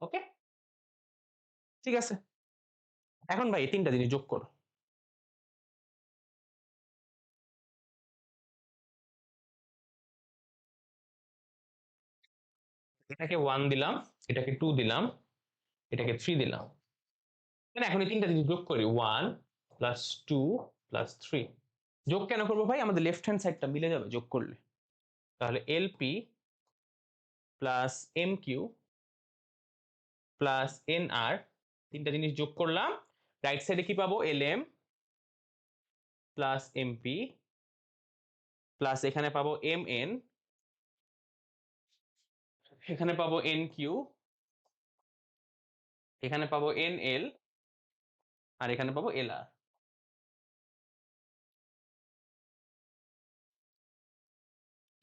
ওকে? ঠিক আছে। এখন ভাই এই ৩ টা জিনিস যোগ করো। এটাকে 1 দিলাম, এটাকে 2 দিলাম, এটাকে 3 দিলাম। তাহলে এখন এই ৩ টা জিনিস যোগ করি। 1 প্লাস 2 প্লাস 3। যোগ কেন করব ভাই? আমাদের লেফট হ্যান্ড সাইডটা মিলে যাবে যোগ করলে। তাহলে LP plus MQ plus NR, ৩ টা জিনিস যোগ করলাম। রাইট সাইডে কি পাবো? এলএম প্লাস এমপি প্লাস এখানে পাবো এমএন, এখানে পাবো এনকিউ, এখানে পাবো এনএল, আর এখানে পাবো এলআর।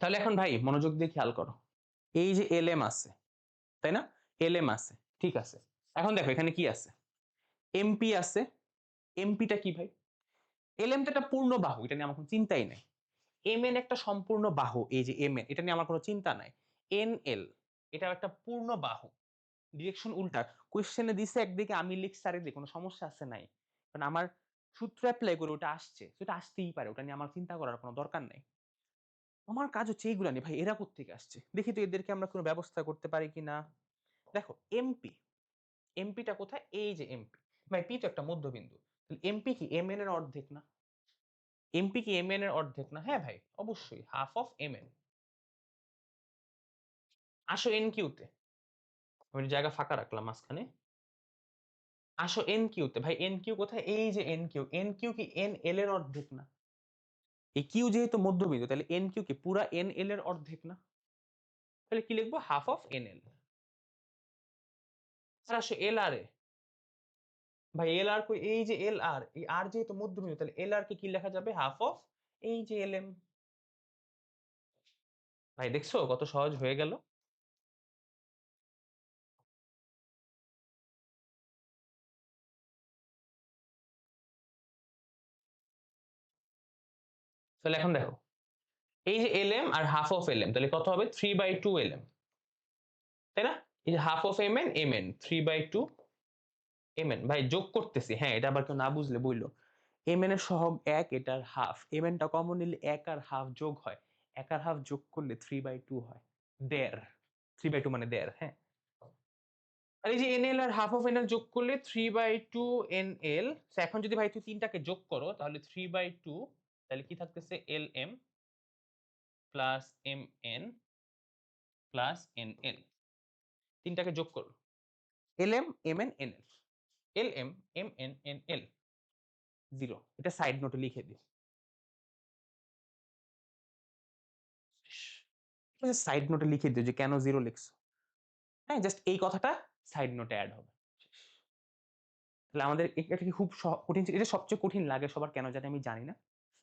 তাহলে এখন ভাই মনোযোগ দিয়ে খেয়াল করো। এই যে এলএম আছে, তাই না? এলএম আছে। ঠিক আছে। এখন দেখো এখানে কি আছে? এমপি আছে। এমপিটা কি ভাই? এলএম তো একটা পূর্ণ বাহু, এটা নিয়ে আমার কোনো চিন্তাই নাই। এমএন একটা সম্পূর্ণ বাহু, এই যে এমএন, এটা নিয়ে আমার কোনো চিন্তা নাই। এনএল এটাও একটা পূর্ণ বাহু। ডিরেকশন উল্টা। কোয়েশ্চেনে দিছে একদিকে, আমি লিখছি আরেকদিকে, কোনো সমস্যা আছে নাই। কারণ আমার সূত্র এপ্লাই করে ওটা আসছে। সেটা আসতেই পারে, ওটা নিয়ে আমার চিন্তা করার কোনো দরকার নাই। আমার কাজ হচ্ছে এইগুলা নিয়ে। ভাই এরা কোত্থেকে আসছে? দেখি তো এদেরকে আমরা কোনো ব্যবস্থা করতে পারি কিনা। দেখো এমপি, এমপিটা কোথায়? এই যে এমপি। ভাই পি তো একটা মধ্যবিন্দু। এমপি কি এমএন এর অর্ধেক না? এমপি কি এমএন এর অর্ধেক না? হ্যাঁ ভাই, অবশ্যই হাফ অফ এমএন। আসো এন কিউতে। আমি জায়গা ফাঁকা রাখলাম মাঝখানে। আসো এন কিউতে। ভাই এন কিউ কোথায়? এই যে এন কিউ। এন কিউ কি এন এল এর অর্ধেক না? এই কিউ যেহেতু মধ্যবিন্দু, তাহলে এন কিউ কি পুরা এন এল এর অর্ধেক না? তাহলে কি লিখবো? Half of N L. আর আসো এল আর এ। ভাই এল আর কই? এই যে এল আর। এই আর যেহেতু মধ্যবিন্দু, তাহলে এল আর কে কি লেখা যাবে? হাফ অফ এই যে এল এম। ভাই দেখছো কত সহজ হয়ে গেল? তাহলে এখন দেখো, এই যে এল এম আর হাফ অফ এল এম, তাহলে কত হবে? 3/2 এল এম। তাই না? এই যে half of M N M N, 3/2 M N. ভাই যোগ করতেছি, হ্যাঁ এটা আবার কেউ না বুঝলে বইলো। এম এন এর সহগ ১, এটার হাফ। এম এন টা কমন নিলে ১ আর হাফ যোগ হয়। ১ আর হাফ যোগ করলে 3/2 হয়। ১.৫। 3/2 মানে ১.৫, হ্যাঁ। আর এই যে এন এল আর হাফ অফ এন এল যোগ করলে 3/2 এন এল। এখন যদি ভাই তুই ৩ টাকে যোগ করো, তাহলে 3/2, তাহলে কি থাকতেছে? L M plus M N plus N L. ৩ টাকে যোগ করো। L M M N N L. L M M N N L. 0। এটা সাইড নোটে লিখে দিও। সাইড নোটে লিখে দিও যে কেন 0 লিখছো। হ্যাঁ, জাস্ট এই কথাটা সাইড নোটে এড হবে। তাহলে আমাদের এটা কি খুব কঠিন ছিল? এটা সবচেয়ে কঠিন লাগে সবার কেন জানি আমি জানি না।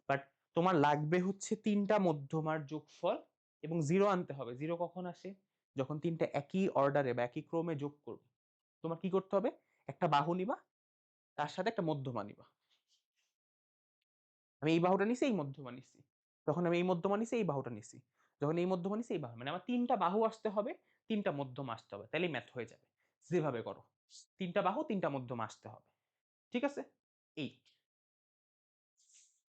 বাট তোমার লাগবে হচ্ছে ৩ টা মধ্যমার যোগফল এবং 0 আনতে হবে। 0 কখন আসে? যখন ৩ টা একই অর্ডারে বা একই ক্রমে যোগ করবে। তোমার কি করতে হবে? একটা বাহু নিবা, তার সাথে একটা মধ্যমা নিবা। আমি এই বাহুটা নিছি, এই মধ্যমা নিছি। তখন আমি এই মধ্যমা নিছি, এই বাহুটা নিছি। যখন এই মধ্যমা নিছি, এই বাহু। মানে আমার ৩ টা বাহু আসতে হবে, ৩ টা মধ্যমা আসতে হবে। তাইলেই ম্যাথ হয়ে যাবে। যেভাবে করো। ৩ টা বাহু, ৩ টা মধ্যমা আসতে হবে। ঠিক আছে? এই।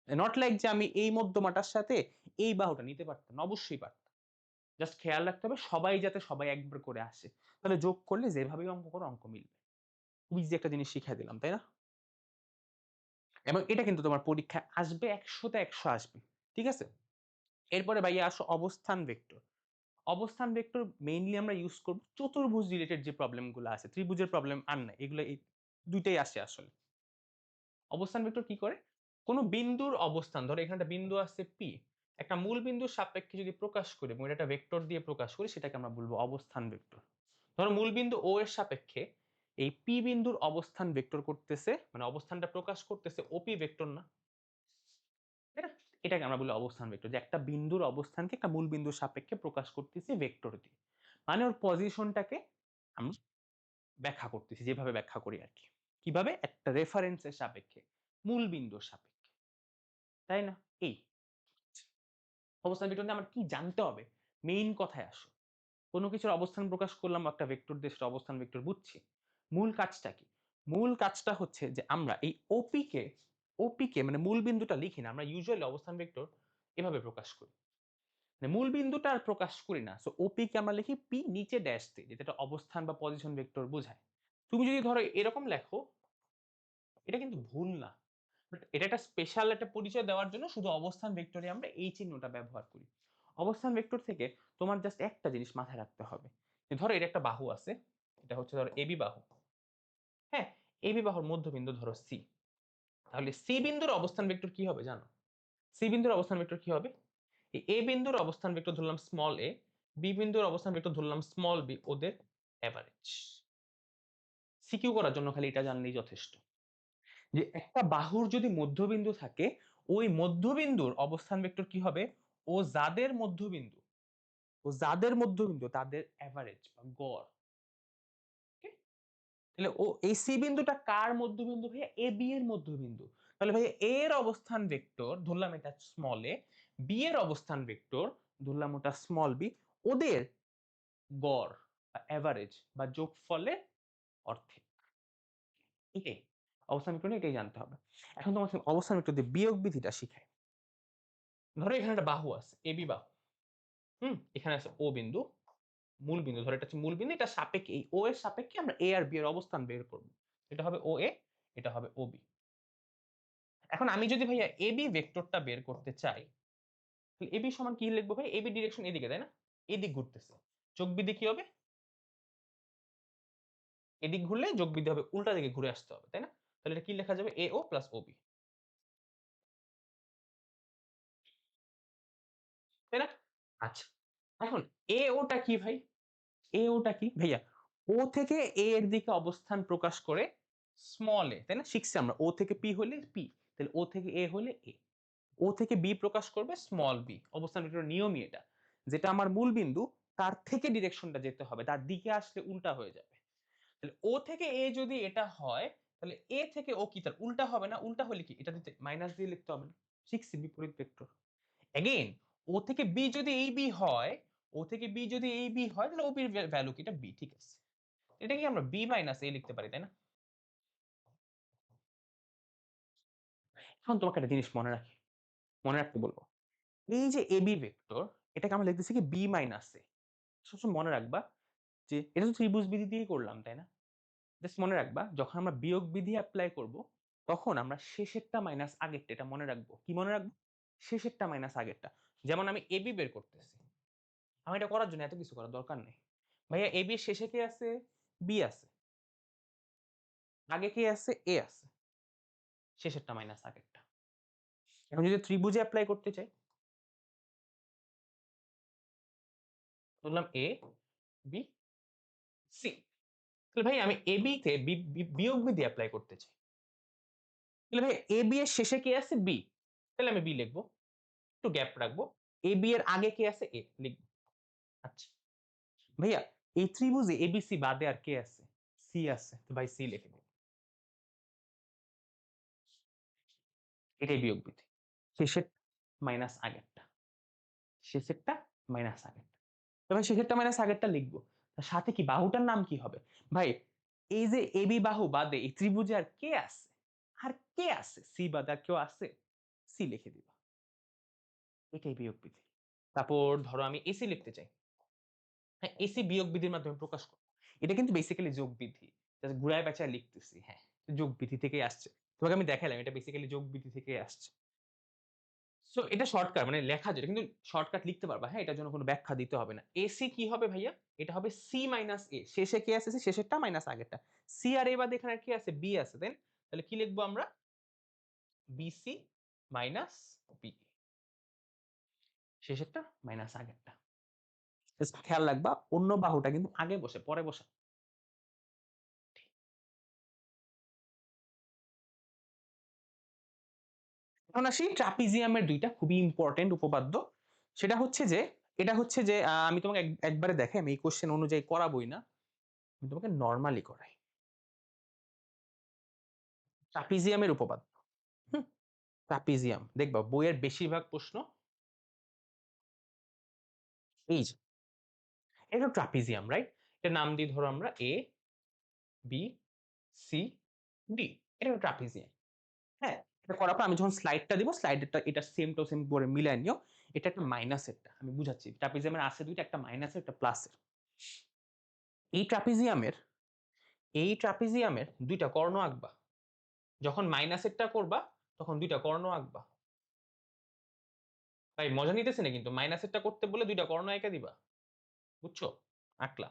নট লাইক যে আমি এই মধ্যমাটার সাথে এই বাহুটা নিতে পারতাম না, অবশ্যই পারতাম। জাস্ট খেয়াল রাখতে হবে সবাই যাতে সবাই একবার করে আসে। তাহলে যোগ করলে যেভাবেই অঙ্ক করো অঙ্ক মিলবে। খুব ইজি একটা জিনিস শিখাই দিলাম, তাই না? এবং এটা কিন্তু তোমার পরীক্ষায় আসবে ১০০ তে ১০০ আসবে। ঠিক আছে? এরপরে ভাইয়া আসো অবস্থান ভেক্টর। অবস্থান ভেক্টর মেইনলি আমরা ইউজ করব চতুর্ভুজ রিলেটেড যে প্রবলেম গুলো আছে। ত্রিভুজের প্রবলেম আর নাই। এগুলো এই ২ টাই আসে আসলে। অবস্থান ভেক্টর কি করে? কোন বিন্দুর অবস্থান ধরো এখানে একটা বিন্দু আছে P, একটা মূল বিন্দুর সাপেক্ষে যদি প্রকাশ করি এবং এটা একটা ভেক্টর দিয়ে প্রকাশ করি সেটাকে আমরা বলবো অবস্থান ভেক্টর। ধরো মূল বিন্দু O এর সাপেক্ষে এই P বিন্দুর অবস্থান ভেক্টর করতেছে মানে অবস্থানটা প্রকাশ করতেছে OP ভেক্টর না? তাই না? এটাকে আমরা বলি অবস্থান ভেক্টর যে একটা বিন্দুর অবস্থানকে একটা মূল বিন্দুর সাপেক্ষে প্রকাশ করতেছি ভেক্টর দিয়ে। মানে ওর পজিশনটাকে আমরা ব্যাখ্যা করতেছি যেভাবে ব্যাখ্যা করি আরকি। কিভাবে? একটা রেফারেন্সের সাপেক্ষে, মূল বিন্দুর সাপেক্ষে। তাই না? এই অবস্থান ভেক্টর দিয়ে আমার কি জানতে হবে? মেইন কথায় আসো। কোন কিছুর অবস্থান প্রকাশ করলাম একটা ভেক্টর দিয়ে সেটা অবস্থান ভেক্টর বুঝছি। মূল কাজটা কি? মূল কাজটা হচ্ছে যে আমরা এই ওপি কে মানে মূল বিন্দুটা লিখি না। আমরা ইউজুয়ালি অবস্থান ভেক্টর এভাবে প্রকাশ করি। মানে মূল বিন্দুটা আর প্রকাশ করি না। সো ওপি কে আমরা লিখি পি নিচে ড্যাশ দিয়ে যেটা অবস্থান বা পজিশন ভেক্টর বোঝায়। তুমি যদি ধরো এরকম লেখো এটা কিন্তু ভুল না। বাট এটা একটা স্পেশাল একটা পরিচয় দেওয়ার জন্য শুধু অবস্থান ভেক্টরে আমরা এই চিহ্নটা ব্যবহার করি। অবস্থান ভেক্টর থেকে তোমার জাস্ট একটা জিনিস মাথায় রাখতে হবে। যে ধরো এর একটা বাহু আছে। এটা হচ্ছে ধরো এবি বাহু। হ্যাঁ? এবি বাহুর মধ্যবিন্দু ধরো সি। তাহলে সি বিন্দুর অবস্থান ভেক্টর কি হবে জানো? সি বিন্দুর অবস্থান ভেক্টর কি হবে? এই এ বিন্দুর অবস্থান ভেক্টর ধরলাম স্মল এ, বি বিন্দুর অবস্থান ভেক্টর ধরলাম স্মল বি ওদের এভারেজ। সিকিউ করার জন্য খালি এটা জানলেই যথেষ্ট। যে একটা বাহুর যদি মধ্যবিন্দু থাকে, ওই মধ্যবিন্দুর অবস্থান ভেক্টর কি হবে? ও যাদের মধ্যবিন্দু, তাদের এভারেজ বা গড়। ওকে? তাহলে ও এই সি বিন্দুটা কার মধ্যবিন্দু ভাইয়া? এ বি এর মধ্যবিন্দু। তাহলে ভাইয়া এ এর অবস্থান ভেক্টর ধরলাম এটা স্মল এ, বি এর অবস্থান ভেক্টর ধরলাম ওটা স্মল বি। ওদের গড় বা এভারেজ বা যোগফলের অর্ধেক। এটাই। অবস্থান ভেক্টর নিয়ে এটাই জানতে হবে। এখন তোমাকে অবস্থান ভেক্টর দিয়ে বিয়োগ বিধিটা শিখাই। ধরো এখানে একটা বাহু আছে, এবি বাহু। হুম? এখানে আছে ও বিন্দু, মূল বিন্দু। ধরো এটা হচ্ছে মূল বিন্দু, এটা সাপেক্ষে এই ও এর সাপেক্ষে আমরা এ আর বি এর অবস্থান বের করব। এটা হবে ও এ, এটা হবে ও বি। এখন আমি যদি ভাইয়া এবি ভেক্টরটা বের করতে চাই, তাহলে এবি সমান কি লিখবো ভাই? এবি ডিরেকশন এদিকে, তাই না? এদিক ঘুরতেছে। যোগ বিধি কি হবে? এদিক ঘুরলে যোগ বিধি হবে উল্টা দিকে ঘুরে আসতে হবে, তাই না? তাহলে এটা কি লেখা যাবে? এ ও প্লাস ও বি। তাই না? আচ্ছা। এখন এ ওটা কি ভাই? এ ওটা কি? ভাইয়া ও থেকে এ এর দিকে অবস্থান প্রকাশ করে স্মল এ, তাই না? শিখছি আমরা ও থেকে পি হলে পি। তাহলে ও থেকে এ হলে এ। ও থেকে বি প্রকাশ করবে স্মল বি। অবস্থান ভেক্টরের নিয়মই এটা। যেটা আমার মূল বিন্দু তার থেকে ডিরেকশনটা যেতে হবে। তার দিকে আসলে উল্টা হয়ে যাবে। তাহলে ও থেকে এ যদি এটা হয়, তাহলে এ থেকে ও কি তার উল্টা হবে না? উল্টা হলে কি? এটা দিতে মাইনাস দিয়ে লিখতে হবে না? শিখছি বিপরীত ভেক্টর। এগেইন ও থেকে বি যদি এই বি হয়, ও থেকে বি যদি এই বি হয় তাহলে ওবির ভ্যালু কি? এটা বি, ঠিক আছে। এটাকে আমরা বি মাইনাস এ লিখতে পারি, তাই না? এখন তোমাকে একটা জিনিস মনে রাখতে বলব। এই যে এবি ভেক্টর এটাকে আমরা লিখতেছি কি বি মাইনাস এ। সবসময় মনে রাখবা যে এটা তো ত্রিভুজ বিধি দিয়েই করলাম, তাই না? জাস্ট মনে রাখবা যখন আমরা বিয়োগ বিধি এপ্লাই করব তখন আমরা শেষেরটা মাইনাস আগেরটা এটা মনে রাখবো। কি মনে রাখবো? শেষেরটা মাইনাস আগেরটা। যেমন আমি এবি বের করতেছি। আমার এটা করার জন্য এত কিছু করার দরকার নেই। ভাইয়া এবি এর শেষে কে আছে? বি আছে। আগে কে আছে? এ আছে। শেষেরটা মাইনাস আগেরটা। এখন যদি ত্রিভুজে এপ্লাই করতে চাই, ধরলাম এ, বি, সি। তাহলে ভাই আমি এবি তে বিয়োগ বিধি এপ্লাই করতে চাই। তাহলে ভাই এবি এর শেষে কি আছে? বি। তাহলে আমি বি লিখব। একটু গ্যাপ রাখবো। এবি এর আগে কি আছে? এ লিখব। আচ্ছা। ভাইয়া এই ত্রিভুজে এবিসি বাদে আর কে আছে? সি আছে। তো ভাই সি লিখে দিন। এটাই বিয়োগ বিধি। শেষের মাইনাস আগেরটা। শেষেরটা মাইনাস আগেরটা। তো ভাই শেষেরটা মাইনাস আগেরটা লিখবো। তার সাথে কি বাহুটার নাম কি হবে? ভাই এই যে এবি বাহু বাদে এই ত্রিভুজে আর কে আছে? আর কে আছে? সি বাদে আর কেউ আছে? সি লিখে দিবা। এটাই বিয়োগ বিধি। তারপর ধরো আমি এসি লিখতে চাই। হ্যাঁ, এসি বিয়োগ বিধির মাধ্যমে প্রকাশ করব। এটা কিন্তু বেসিক্যালি যোগ বিধি। জাস্ট ঘুরায় পেঁচায় লিখতেছি। হ্যাঁ, যোগ বিধি থেকেই আসছে। তোমাকে আমি দেখাইলাম এটা বেসিক্যালি যোগ বিধি থেকেই আসছে। সো এটা শর্টকাট মানে লেখা যেটা কিন্তু শর্টকাট লিখতে পারবা। হ্যাঁ, এটার জন্য কোনো ব্যাখ্যা দিতে হবে না। এসি কি হবে ভাইয়া? এটা হবে সি মাইনাস এ। শেষে কে আছে? শেষেরটা মাইনাস আগেরটা। সি আর এ বাদে এখানে কি আছে? বি আছে। দেন তাহলে কি লিখবো আমরা? BC minus B. শেষেরটা মাইনাস আগেরটা। জাস্ট খেয়াল রাখবা অন্য বাহুটা কিন্তু আগে বসে পরে বসে। এখন আসি ট্রাপিজিয়ামের ২ টা খুবই ইম্পোর্টেন্ট উপপাদ্য। সেটা হচ্ছে যে এটা হচ্ছে যে আমি তোমাকে একবারে দেখাই আমি এই কোয়েশ্চেন অনুযায়ী করাবোই না। আমি তোমাকে নরমালি করাই। ট্রাপিজিয়ামের উপপাদ্য। হুম? ট্রাপিজিয়াম দেখবা বইয়ের বেশিরভাগ প্রশ্ন এই যে এটা ট্রাপিজিয়াম রাইট? এটার নাম দিই ধরো আমরা এ, বি, সি, ডি। এটা হলো ট্রাপিজিয়াম। হ্যাঁ? এটা করার পর আমি যখন স্লাইডটা দিব স্লাইডেরটা এটা সেম টু সেম করে মিলায় নিও। এটা একটা মাইনাসেরটা। আমি বুঝাচ্ছি। ট্রাপিজিয়ামের আছে ২ টা একটা মাইনাসের একটা প্লাসের। এই ট্রাপিজিয়ামের ২ টা কর্ণ আঁকবা। যখন মাইনাসেরটা করবা তখন ২ টা কর্ণ আঁকবা। ভাই মজা নিতেছি না কিন্তু মাইনাসেরটা করতে বলে ২ টা কর্ণ এঁকে দিবা। বুঝছো? আঁকলা।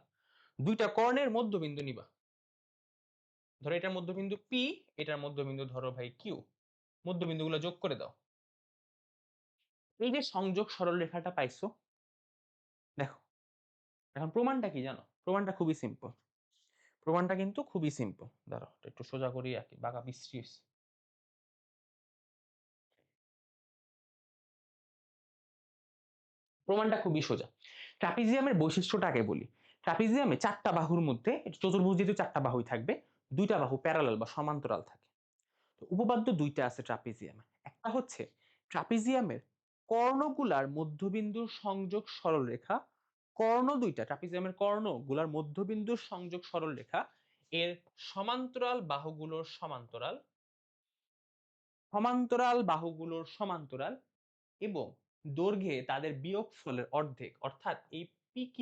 ২ টা কর্ণের মধ্যবিন্দু নিবা। ধরো এটার মধ্যবিন্দু P, এটার মধ্যবিন্দু ধরো ভাই Q। মধ্যবিন্দুগুলো যোগ করে দাও। এই যে সংযোগ সরলরেখাটা পাইছো, দেখো। এখন প্রমাণটা কি জানো? প্রমাণটা খুবই সিম্পল। প্রমাণটা কিন্তু খুবই সিম্পল। দাঁড়াও একটু সোজা করি আঁকি, বাঁকা বিশ্রী হইছে। প্রমাণটা খুবই সোজা। ট্রাপিজিয়ামের বৈশিষ্ট্যটা আগে বলি। ট্রাপিজিয়ামে ৪ টা বাহুর মধ্যে চতুর্ভুজ যেহেতু ৪ টা বাহুই থাকবে, ২ টা বাহু প্যারালাল বা সমান্তরাল থাকে। তো উপপাদ্য ২ টা আছে ট্রাপিজিয়ামে। একটা হচ্ছে ট্রাপিজিয়ামের কর্ণগুলার মধ্যবিন্দুর সংযোগ সরলরেখা, কর্ণ ২ টা ট্রাপিজিয়ামের কর্ণগুলার মধ্যবিন্দুর সংযোগ সরলরেখা এর সমান্তরাল বাহুগুলোর সমান্তরাল, সমান্তরাল বাহুগুলোর সমান্তরাল এবং দৈর্ঘ্যে তাদের বিয়োগফলের অর্ধেক অর্থাৎ এই PQ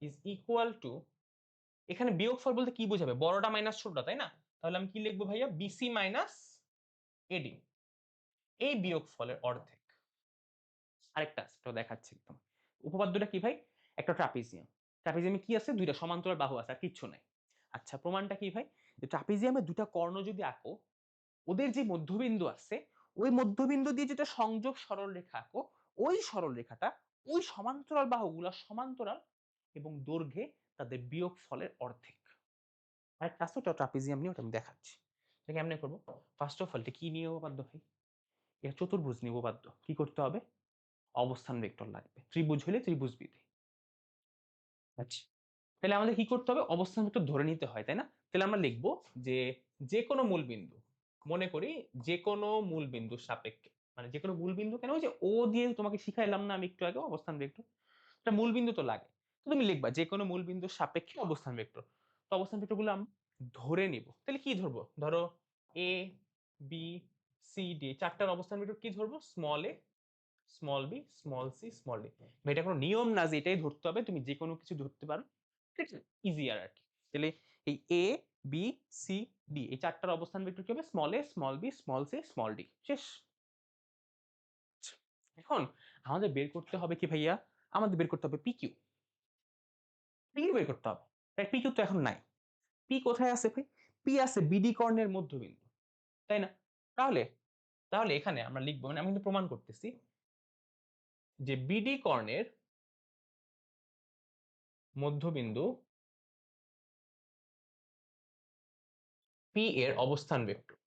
is equal to এখানে বিয়োগফল বলতে কি বোঝাবে? বড়টা মাইনাস ছোটটা, তাই না? তাহলে আমি কি লিখবো ভাইয়া? BC মাইনাস AD এই বিয়োগফলের অর্ধেক। আরেকটা আছে সেটাও দেখাচ্ছি একদম। উপপাদ্যটা কি ভাই? একটা ট্রাপিজিয়াম। ট্রাপিজিয়ামে কি আছে? ২ টা সমান্তরাল বাহু আছে আর কিচ্ছু নাই। আচ্ছা প্রমাণটা কি ভাই? যে ট্রাপিজিয়ামে ২ টা কর্ণ যদি আঁকো, ওদের যে মধ্যবিন্দু আছে, ওই মধ্যবিন্দু দিয়ে যেটা সংযোগ সরলরেখা আঁকো, ওই সরলরেখাটা ওই সমান্তরাল বাহুগুলা সমান্তরাল এবং দৈর্ঘ্যে তাদের বিয়োগফলের অর্ধেক। আরেকটা আছে ওটা ট্রাপিজিয়াম নিয়ে ওটা আমি দেখাচ্ছি। এটা কেমনে করব? ফার্স্ট অফ অল এটা কি নিয়ে উপপাদ্য ভাই? এটা চতুর্ভুজ নিয়ে উপপাদ্য। কি করতে হবে? অবস্থান ভেক্টর লাগবে। ত্রিভুজ হলে ত্রিভুজ বিধি। আচ্ছা। তাহলে আমাদের কি করতে হবে? অবস্থান ভেক্টর ধরে নিতে হয়, তাই না? তাহলে আমরা লিখব যে যেকোনো মূল বিন্দু, মনে করি যেকোনো মূল বিন্দুর সাপেক্ষে, মানে যেকোনো মূল বিন্দু কেন ওই যে ও দিয়ে তোমাকে শিখাইলাম না আমি একটু আগে অবস্থান ভেক্টর। একটা মূল বিন্দু তো লাগে। তো তুমি লিখবা যেকোনো মূল বিন্দুর সাপেক্ষে অবস্থান ভেক্টর। তো অবস্থান ভেক্টরগুলো আমরা ধরে নিব। তাহলে কি ধরবো? ধরো A, B, C, D ৪ টার অবস্থান ভেক্টর কি ধরবো? Small a, small B, small C, small d. এটা কোনো নিয়ম না যে এটাই ধরতে হবে, তুমি যে কোনো কিছু ধরতে পারো। ঠিক আছে? ইজিয়ার আর কি। তাহলে এই এ, বি, সি, ডি এই ৪ টার অবস্থান ভেক্টর কি হবে? Small A, small B, small C, small D. শেষ। এখন আমাদের বের করতে হবে কি ভাইয়া? আমাদের বের করতে হবে পিকিউ। পিকিউ বের করতে হবে। তাই পিকিউ তো এখন নাই। পি কোথায় আছে ভাই? পি আছে বিডি কর্ণের মধ্যবিন্দু। তাই না? তাহলে তাহলে এখানে আমরা লিখবো মানে আমি কিন্তু প্রমাণ করতেছি যে বিডি কর্ণের মধ্যবিন্দু পি এর অবস্থান ভেক্টর।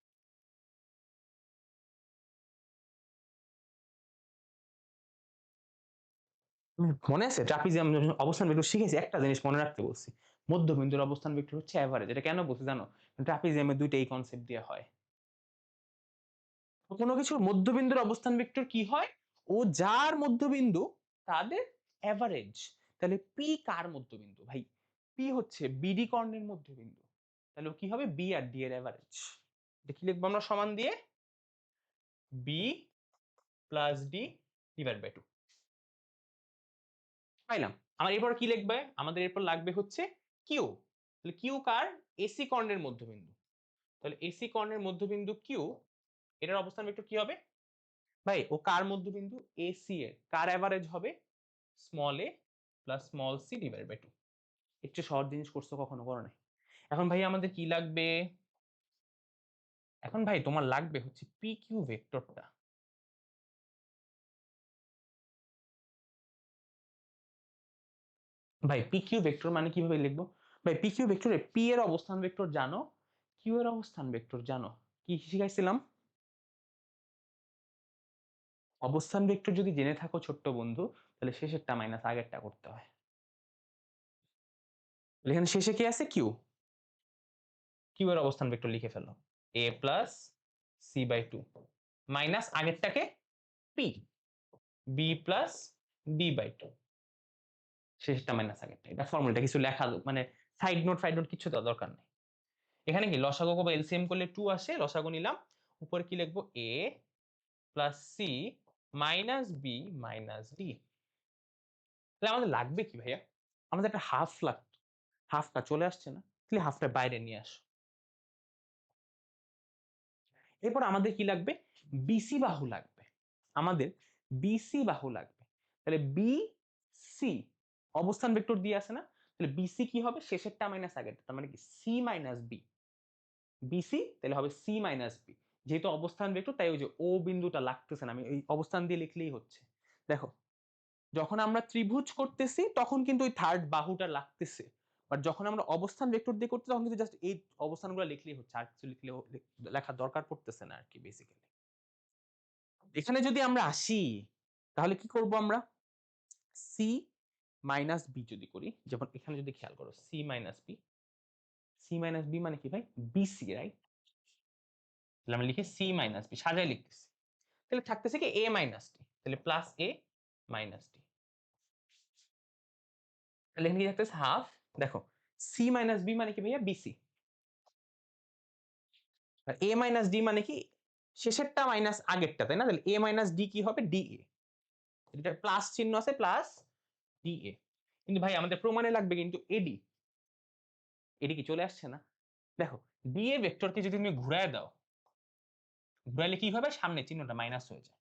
মনে আছে ট্রাপিজিয়াম অবস্থান ভেক্টর শিখেছি, একটা জিনিস মনে রাখতে বলছি, মধ্যবিন্দুর অবস্থান ভেক্টর হচ্ছে এভারেজ। এটা কেন বলছি জানো? ট্রাপিজিয়ামে দুইটা এই কনসেপ্ট দিয়ে হয়। কোনো কিছুর মধ্যবিন্দুর অবস্থান ভেক্টর কি হয়? ও যার মধ্যবিন্দু তাদের এভারেজ। তাহলে পি কার মধ্যবিন্দু ভাই? পি হচ্ছে বিডি কর্ণের মধ্যবিন্দু। তাহলে কি হবে? বি আর ডি এর এভারেজ। দেখি লিখবো আমরা সমান দিয়ে B plus D divide by 2 পাইলাম। আমার এরপর কি লিখবে? আমাদের এরপর লাগবে হচ্ছে কিউ। তাহলে কিউ কার? এসি কর্ণের মধ্যবিন্দু। তাহলে এসি কর্ণের মধ্যবিন্দু কিউ, এটার অবস্থান ভেক্টর কি হবে? ভাই ও কার মধ্যবিন্দু? এসি এর। কার এভারেজ হবে? Small a plus small c divide by 2। একটু সহজ জিনিস করছো, কখনো করো নাই। এখন ভাই আমাদের কি লাগবে? এখন ভাই তোমার লাগবে হচ্ছে পি কিউ ভেক্টরটা। ভাই পি কিউ ভেক্টর মানে কিভাবে লিখবো? ভাই পি কিউ ভেক্টরে পি এর অবস্থান ভেক্টর জানো, কিউ এর অবস্থান ভেক্টর জানো। কি শিখাইছিলাম? অবস্থান ভেক্টর যদি জেনে থাকো ছোট্ট বন্ধু, তাহলে শেষেরটা মাইনাস আগেরটা করতে হয়। তাহলে এখানে শেষে কি আছে? কিউ। কিউ এর অবস্থান ভেক্টর লিখে ফেলো, A plus C by 2 minus আগেরটাকে P, B plus D by 2, শেষটা মাইনাস আগেরটা। এটা ফর্মুলাটা কিছু লেখা মানে সাইড নোট ফাইড নোট কিছু দেওয়ার দরকার নেই। এখানে কি লসাগু বা এলসিএম করলে 2 আসে, লসাগু নিলাম। উপরে কি লিখবো? A plus C minus B minus D. তাহলে আমাদের লাগবে কি ভাইয়া? আমাদের একটা হাফ লাগতো, হাফটা চলে আসছে না, তাহলে হাফটা বাইরে নিয়ে আসো। এরপর আমাদের কি লাগবে? বিসি বাহু লাগবে। আমাদের বিসি বাহু লাগবে। তাহলে বি সি অবস্থান ভেক্টর দিয়ে আছে না? তাহলে বিসি কি হবে? শেষেরটা মাইনাস আগেরটা, তার মানে কি সি মাইনাস বি। বিসি তাহলে হবে সি মাইনাস বি। যেহেতু অবস্থান ভেক্টর তাই ওই যে ও বিন্দুটা লাগতেছে না, আমি ওই অবস্থান দিয়ে লিখলেই হচ্ছে। দেখো, যখন আমরা ত্রিভুজ করতেছি তখন কিন্তু ওই থার্ড বাহুটা লাগতেছে, বাট যখন আমরা অবস্থান ভেক্টর দিয়ে করতে তখন কিন্তু জাস্ট এই অবস্থানগুলো লিখলেই হচ্ছে, আর কিছু লিখলেও লেখার দরকার পড়তেছে না আর কি বেসিক্যালি। এখানে যদি আমরা আসি তাহলে কি করব আমরা? সি মাইনাস বি যদি করি, যেমন এখানে যদি খেয়াল করো C minus B, C minus B মানে কি ভাই? BC, right? তাহলে আমরা লিখি সি মাইনাস বি, সাজায় লিখতেছি। তাহলে থাকতেছে কি এ মাইনাস টি, তাহলে প্লাস এ মাইনাস টি। তাহলে এখানে কি থাকতেছে? হাফ। দেখো, সি মাইনাস বি মানে কি ভাইয়া? বিসি। আর এ মাইনাস ডি মানে কি? শেষেরটা মাইনাস আগেরটা, তাই না? তাহলে এ মাইনাস ডি কি হবে? D A. এটা প্লাস চিহ্ন আছে, প্লাস ডি এ। কিন্তু ভাই আমাদের প্রমাণে লাগবে কিন্তু এডি। এডি কি চলে আসছে না? দেখো, ডি এ ভেক্টরকে যদি তুমি ঘুরায় দাও, ঘুরাইলে কি হবে? সামনে চিহ্নটা মাইনাস হয়ে যায়।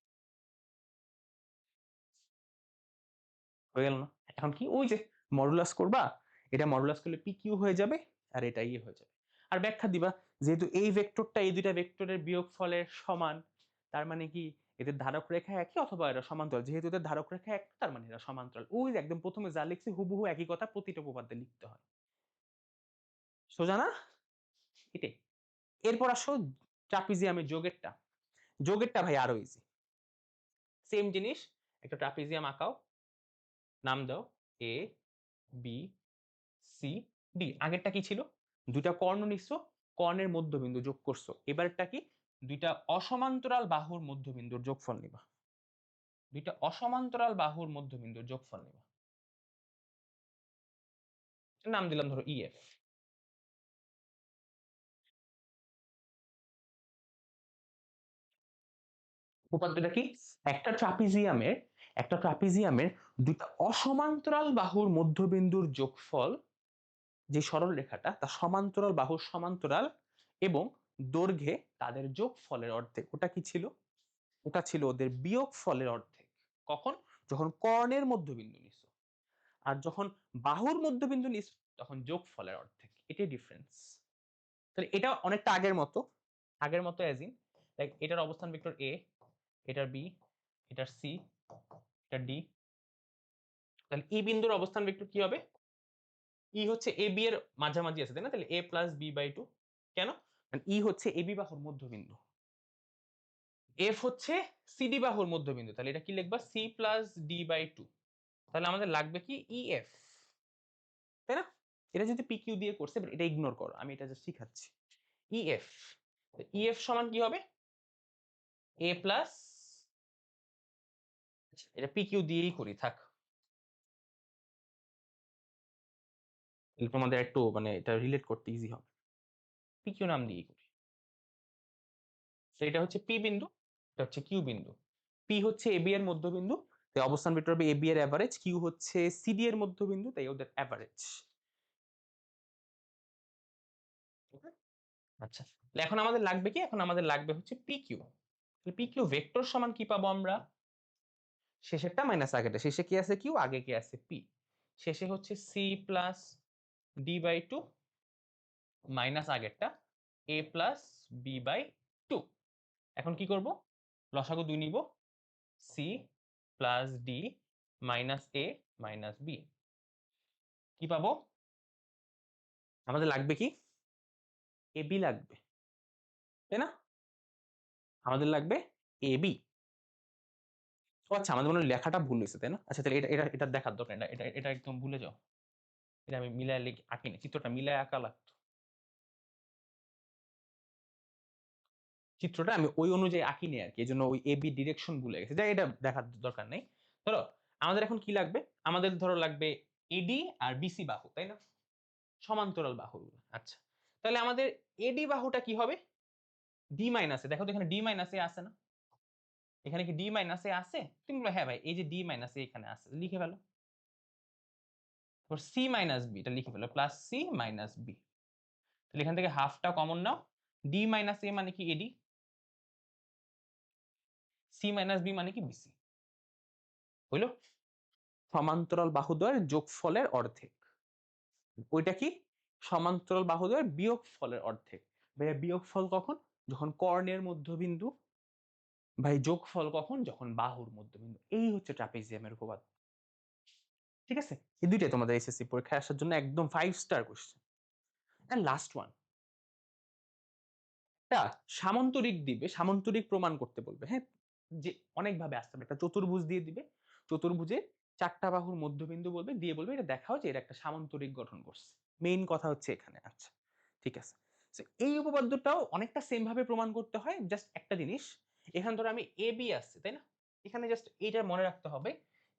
হয়ে গেল না? এখন কি ওই যে মডুলাস করবা, এটা মডুলাস করলে পি কিউ হয়ে যাবে, আর এটা ইয়ে হয়ে যাবে। আর ব্যাখ্যা দিবা যেহেতু এই ভেক্টরটা এই দুইটা ভেক্টরের বিয়োগফলের সমান, তার মানে কি এদের ধারক রেখা একই অথবা এরা সমান্তরাল। যেহেতু এদের ধারক রেখা এক, তার মানে এরা সমান্তরাল। ওই যে একদম প্রথমে যা লিখছি হুবহু একই কথা প্রতিটা উপপাদ্যে লিখতে হয়। সোজা না? এটাই। এরপর আসো ট্রাপিজিয়ামের যোগেরটা। যোগেরটা ভাই আরো ইজি। সেম জিনিস, একটা ট্রাপিজিয়াম আঁকাও, নাম দাও এ বি সি ডি। আগেরটা কি ছিল? দুইটা কর্ণ নিচ্ছ, কর্ণের মধ্যবিন্দু যোগ করছো। এবারটা কি? দুইটা অসমান্তরাল বাহুর মধ্যবিন্দুর যোগফল নিবা। দুইটা অসমান্তরাল বাহুর মধ্যবিন্দুর যোগফল নিবা। নাম দিলাম ধরো ইএফ। উপপাদ্যটা কি? একটা ট্রাপিজিয়ামের একটা ট্রাপিজিয়ামের দুইটা অসমান্তরাল বাহুর মধ্যবিন্দুর যোগফল, যে সরল রেখাটা তা সমান্তরাল বাহুর সমান্তরাল এবং দৈর্ঘ্যে তাদের যোগফলের অর্ধেক। ওটা কি ছিল? ওটা ছিল ওদের বিয়োগ ফলের অর্ধেক। কখন? যখন কর্ণের মধ্যবিন্দু নিছো। আর যখন বাহুর মধ্যবিন্দু নিস তখন যোগ ফলের অর্ধেক। এটাই ডিফারেন্স। তাহলে এটা অনেকটা আগের মতো, আগের মতো অ্যাজ ইন লাইক এটার অবস্থান ভেক্টর এ, এটার বি, এটার সি, এটার ডি। তাহলে ই বিন্দুর অবস্থান ভেক্টর কি হবে? ই হচ্ছে এ বি এর মাঝামাঝি আছে, তাই না? তাহলে এ প্লাস বি বাই 2। কেন? ই হচ্ছে এবি বাহুর মধ্যবিন্দু, এফ হচ্ছে সিডি বাহুর মধ্যবিন্দু, তাহলে এটা কি লিখবা C plus D by two. তাহলে আমাদের লাগবে কি ই এফ, তাই না? এটা যদি পি কিউ দিয়ে করছে, এটা ইগনোর করো, আমি এটা জাস্ট শিখাচ্ছি। ই এফ, ই এফ সমান কি হবে? এ প্লাস, এটা পি কিউ দিয়েই করি থাক, তোমাদের একটু মানে এটা রিলেট করতে ইজি হবে, পি কিউ নাম দিয়েই করি। তো এটা হচ্ছে পি বিন্দু, এটা হচ্ছে কিউ বিন্দু। পি হচ্ছে এবি এর মধ্যবিন্দু, তাই অবস্থান ভেক্টর হবে এবি এর এভারেজ, কিউ হচ্ছে সিডি এর মধ্যবিন্দু, তাই ওদের এভারেজ। আচ্ছা, তাহলে এখন আমাদের লাগবে কি? এখন আমাদের লাগবে হচ্ছে P Q. P Q vector সমান কি পাবো আমরা? শেষেরটা মাইনাস আগেরটা, শেষে কি আছে কিউ, আগে কি আছে পি। শেষে হচ্ছে C plus D by two minus আগেরটা A plus B by two. এখন কি করব? লসাগু 2 নিব, C plus D minus A minus B. কি পাবো? আমাদের লাগবে কি? এ বি লাগবে, তাই না? আমাদের লাগবে এ বি। ও আচ্ছা, আমাদের মনে হয় লেখাটা ভুল হয়েছে, তাই না? আচ্ছা, তাহলে এটা এটা এটা দেখার দরকার নেই, এটা এটা একদম ভুলে যাও। এটা আমি মিলায় আঁকিনি, চিত্রটা মিলায় আঁকা লাগতো। চিত্রটা আমি ওই অনুযায়ী আঁকিনি আর কি, এই জন্য ওই এ বি ডিরেকশন ভুলে গেছে, যাই এটা দেখার দরকার নেই। ধরো আমাদের এখন কি লাগবে? আমাদের ধরো লাগবে এডি আর বিসি বাহু, তাই না? সমান্তরাল বাহু। আচ্ছা, তাহলে আমাদের এডি বাহুটা কি হবে? ডি মাইনাস এ, দেখো তো এখানে ডি মাইনাস এ আছে না? এখানে কি ডি মাইনাস এ আছে? তুমি বলো হ্যাঁ ভাই, এই যে ডি মাইনাস এ এখানে আছে, লিখে ফেলো। তারপর সি মাইনাস বি, এটা লিখে ফেলো, প্লাস সি মাইনাস বি। তাহলে এখান থেকে হাফটা কমন নাও, ডি মাইনাস এ মানে কি এডি, সি মাইনাস বি মানে কি বিসি। হইলো? সমান্তরাল বাহুদ্বয়ের যোগফলের অর্ধেক। ওইটা কি? সমান্তরাল বাহুদ্বয়ের বিয়োগফলের অর্ধেক। ভাইয়া বিয়োগফল কখন? যখন কর্ণের মধ্যবিন্দু। ভাই যোগফল কখন? যখন বাহুর মধ্যবিন্দু। এই হচ্ছে ট্রাপিজিয়ামের উপপাদ্য। ঠিক আছে? এই দুইটাই তোমাদের এসএসসি পরীক্ষায় আসার জন্য একদম 5 star question. And last one, একটা সামান্তরিক দিবে, সামান্তরিক প্রমাণ করতে বলবে, হ্যাঁ? যে অনেক ভাবে আসতে পারে, একটা চতুর্ভুজ দিয়ে দিবে, চতুর্ভুজে 4টা বাহুর মধ্যবিন্দু বলবে, দিয়ে বলবে এটা দেখাও যে এটা একটা সামান্তরিক গঠন করছে। মেইন কথা হচ্ছে এখানে। আচ্ছা, ঠিক আছে। So, এই উপপাদ্যটাও অনেকটা সেম ভাবে প্রমাণ করতে হয়, জাস্ট একটা জিনিস, এখানে ধরো আমি এ বি আছে, তাই না? এখানে জাস্ট এইটা মনে রাখতে হবে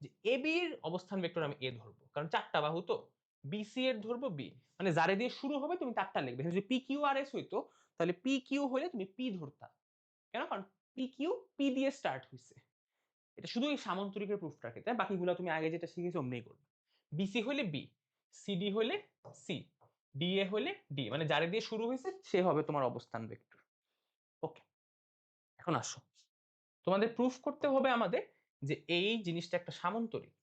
যে এ বি এর অবস্থান ভেক্টর আমি এ ধরবো, কারণ 4টা বাহু তো। বিসি এর ধরবো বি, মানে যারে দিয়ে শুরু হবে তুমি তারটা লিখবে। যদি পি কিউ আর এস হইতো, তাহলে পি কিউ হলে তুমি পি ধরতা। কেন? কারণ পি কিউ পি দিয়ে স্টার্ট হইছে। এটা শুধু এই সামান্তরিকের প্রুফটার ক্ষেত্রে, বাকিগুলো তুমি আগে যেটা শিখেছো অমনি করবে। বিসি হইলে বি, সিডি হইলে সি, ডিএ হইলে ডি, মানে যারে দিয়ে শুরু হয়েছে সে হবে তোমার অবস্থান ভেক্টর। ওকে, এখন আসো, তোমাদের প্রুফ করতে হবে আমাদের যে এই জিনিসটা একটা সামান্তরিক।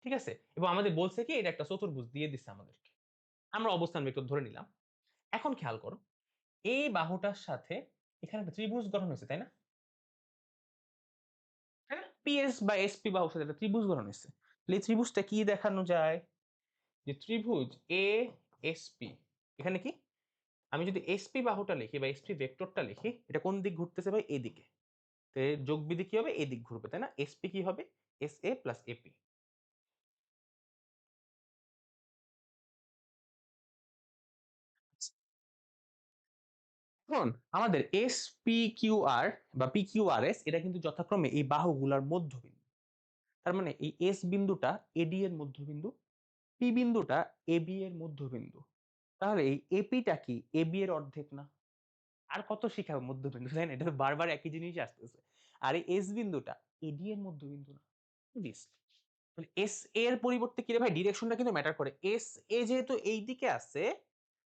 ঠিক আছে? এবং আমাদের বলছে কি এটা একটা চতুর্ভুজ দিয়ে দিচ্ছে আমাদেরকে। আমরা অবস্থান ভেক্টর ধরে নিলাম। এখন খেয়াল করো, এই বাহুটার সাথে এখানে একটা ত্রিভুজ গঠন হয়েছে, তাই না? তাই না? পিএস বা এসপি বাহুর সাথে একটা ত্রিভুজ গঠন হয়েছে। তাহলে এই ত্রিভুজটা কি দেখানো যায়? যে ত্রিভুজ এ এসপি, এখানে কি আমি যদি এসপি বাহুটা লিখি বা এসপি ভেক্টরটা লিখি, এটা কোন দিক ঘুরতেছে ভাই? এদিকে। তো এর যোগ বিধি কি হবে? এদিক ঘুরবে, তাই না? এসপি কি হবে? S A plus AP. এখন আমাদের এস পি কিউ আর বা পি কিউ আর এস, এটা কিন্তু যথাক্রমে এই বাহুগুলার মধ্যবিন্দু। তার মানে এই এস বিন্দুটা এডি এর মধ্যবিন্দু, পি বিন্দুটা এবি এর মধ্যবিন্দু। তাহলে এই এপিটা কি এবি এর অর্ধেক না? আর কত শিখাবো মধ্যবিন্দু, তাই না? এটা তো বারবার একই জিনিস আসতেছে। আর এই এস বিন্দুটা এডি এর মধ্যবিন্দু না? দিস, এস এর পরিবর্তে কি রে ভাই, ডিরেকশনটা কিন্তু ম্যাটার করে। এস এ যেহেতু এই দিকে আছে,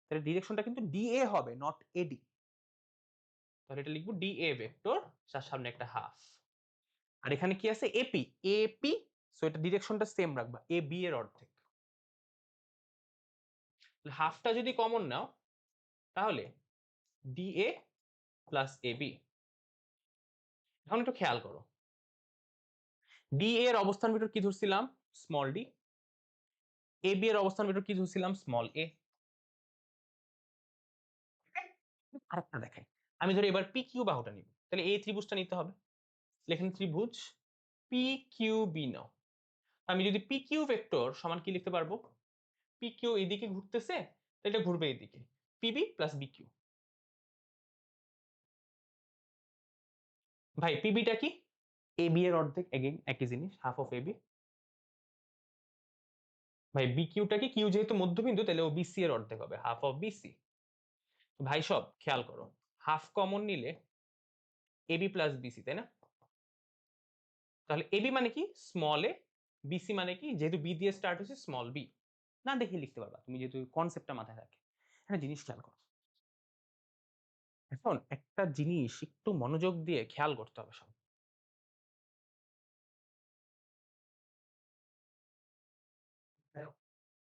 তাহলে ডিরেকশনটা কিন্তু ডি এ হবে, নট এডি। তাহলে এটা লিখবো ডি এ ভেক্টর, তার সামনে একটা হাফ। আর এখানে কি আছে? এপি, এপি, সো এটা ডিরেকশনটা সেম রাখবা, এ বি এর অর্ধেক। হাফটা যদি কমন নাও, তাহলে D A plus A B. এখন একটু খেয়াল করো, ডি এর অবস্থান ভেক্টর কি ধরছিলাম? Small D. এ বি এর অবস্থান ভেক্টর কি ধরছিলাম? স্মল এ। আরেকটা দেখাই। আমি ধরি এবার পি কিউ বাহুটা নিব। তাহলে এই ত্রিভুজটা নিতে হবে। লেখেন ত্রিভুজ পি কিউ বি নাও। আমি যদি পি কিউ ভেক্টর সমান কি লিখতে পারবো? পি কিউ এদিকে ঘুরতেছে, এটা ঘুরবে এদিকে। PB plus B Q. ভাই পিবিটা কি? এবি এর অর্ধেক, এগেইন একই জিনিস, হাফ অফ এবি। ভাই বি কিউটা কি? কিউ যেহেতু মধ্যবিন্দু তাহলে ও বিসি এর অর্ধেক হবে, হাফ অফ বিসি। ভাই সব খেয়াল করো, হাফ কমন নিলে এবি প্লাস বিসি, তাই না? তাহলে এবি মানে কি? স্মল এ। বিসি মানে কি? যেহেতু বি দিয়ে স্টার্ট হচ্ছে, স্মল বি। না দেখে লিখতে পারবা তুমি, যেহেতু কনসেপ্টটা মাথায় থাকে। একটা জিনিস খেয়াল করো, এখন একটা জিনিস একটু মনোযোগ দিয়ে খেয়াল করতে হবে সব।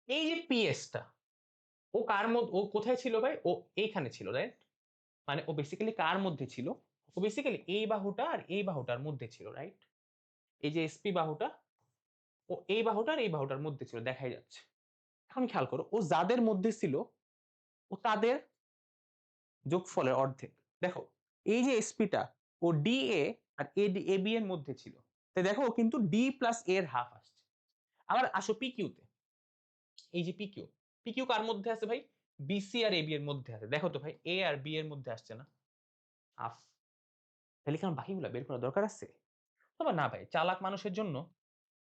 এই যে পিএসটা, ও কার মধ্যে, ও কোথায় ছিল ভাই? ও এইখানে ছিল, রাইট? মানে ও বেসিক্যালি কার মধ্যে ছিল? ও বেসিক্যালি এই বাহুটা আর এই বাহুটার মধ্যে ছিল, রাইট? এই যে এসপি বাহুটা, ও এই বাহুটা আর এই বাহুটার মধ্যে ছিল, দেখাই যাচ্ছে। এখন খেয়াল করো, ও যাদের মধ্যে ছিল, ও তাদের যোগফলের অর্ধেক। দেখো, এই যে এসপিটা, ও D A R A B এর মধ্যে ছিল, তাই দেখো ও কিন্তু ডি প্লাস এর হাফ আসছে। আবার আসো পি কিউতে। এই যে পি কিউ, পি কিউ কার মধ্যে আছে ভাই? বিসি আর এবি এর মধ্যে আছে। দেখো তো ভাই, এ আর বি এর মধ্যে আসছে না? হাফ। তাহলে কি আমার বাকিগুলো বের করার দরকার আছে? তবে না ভাই, চালাক মানুষের জন্য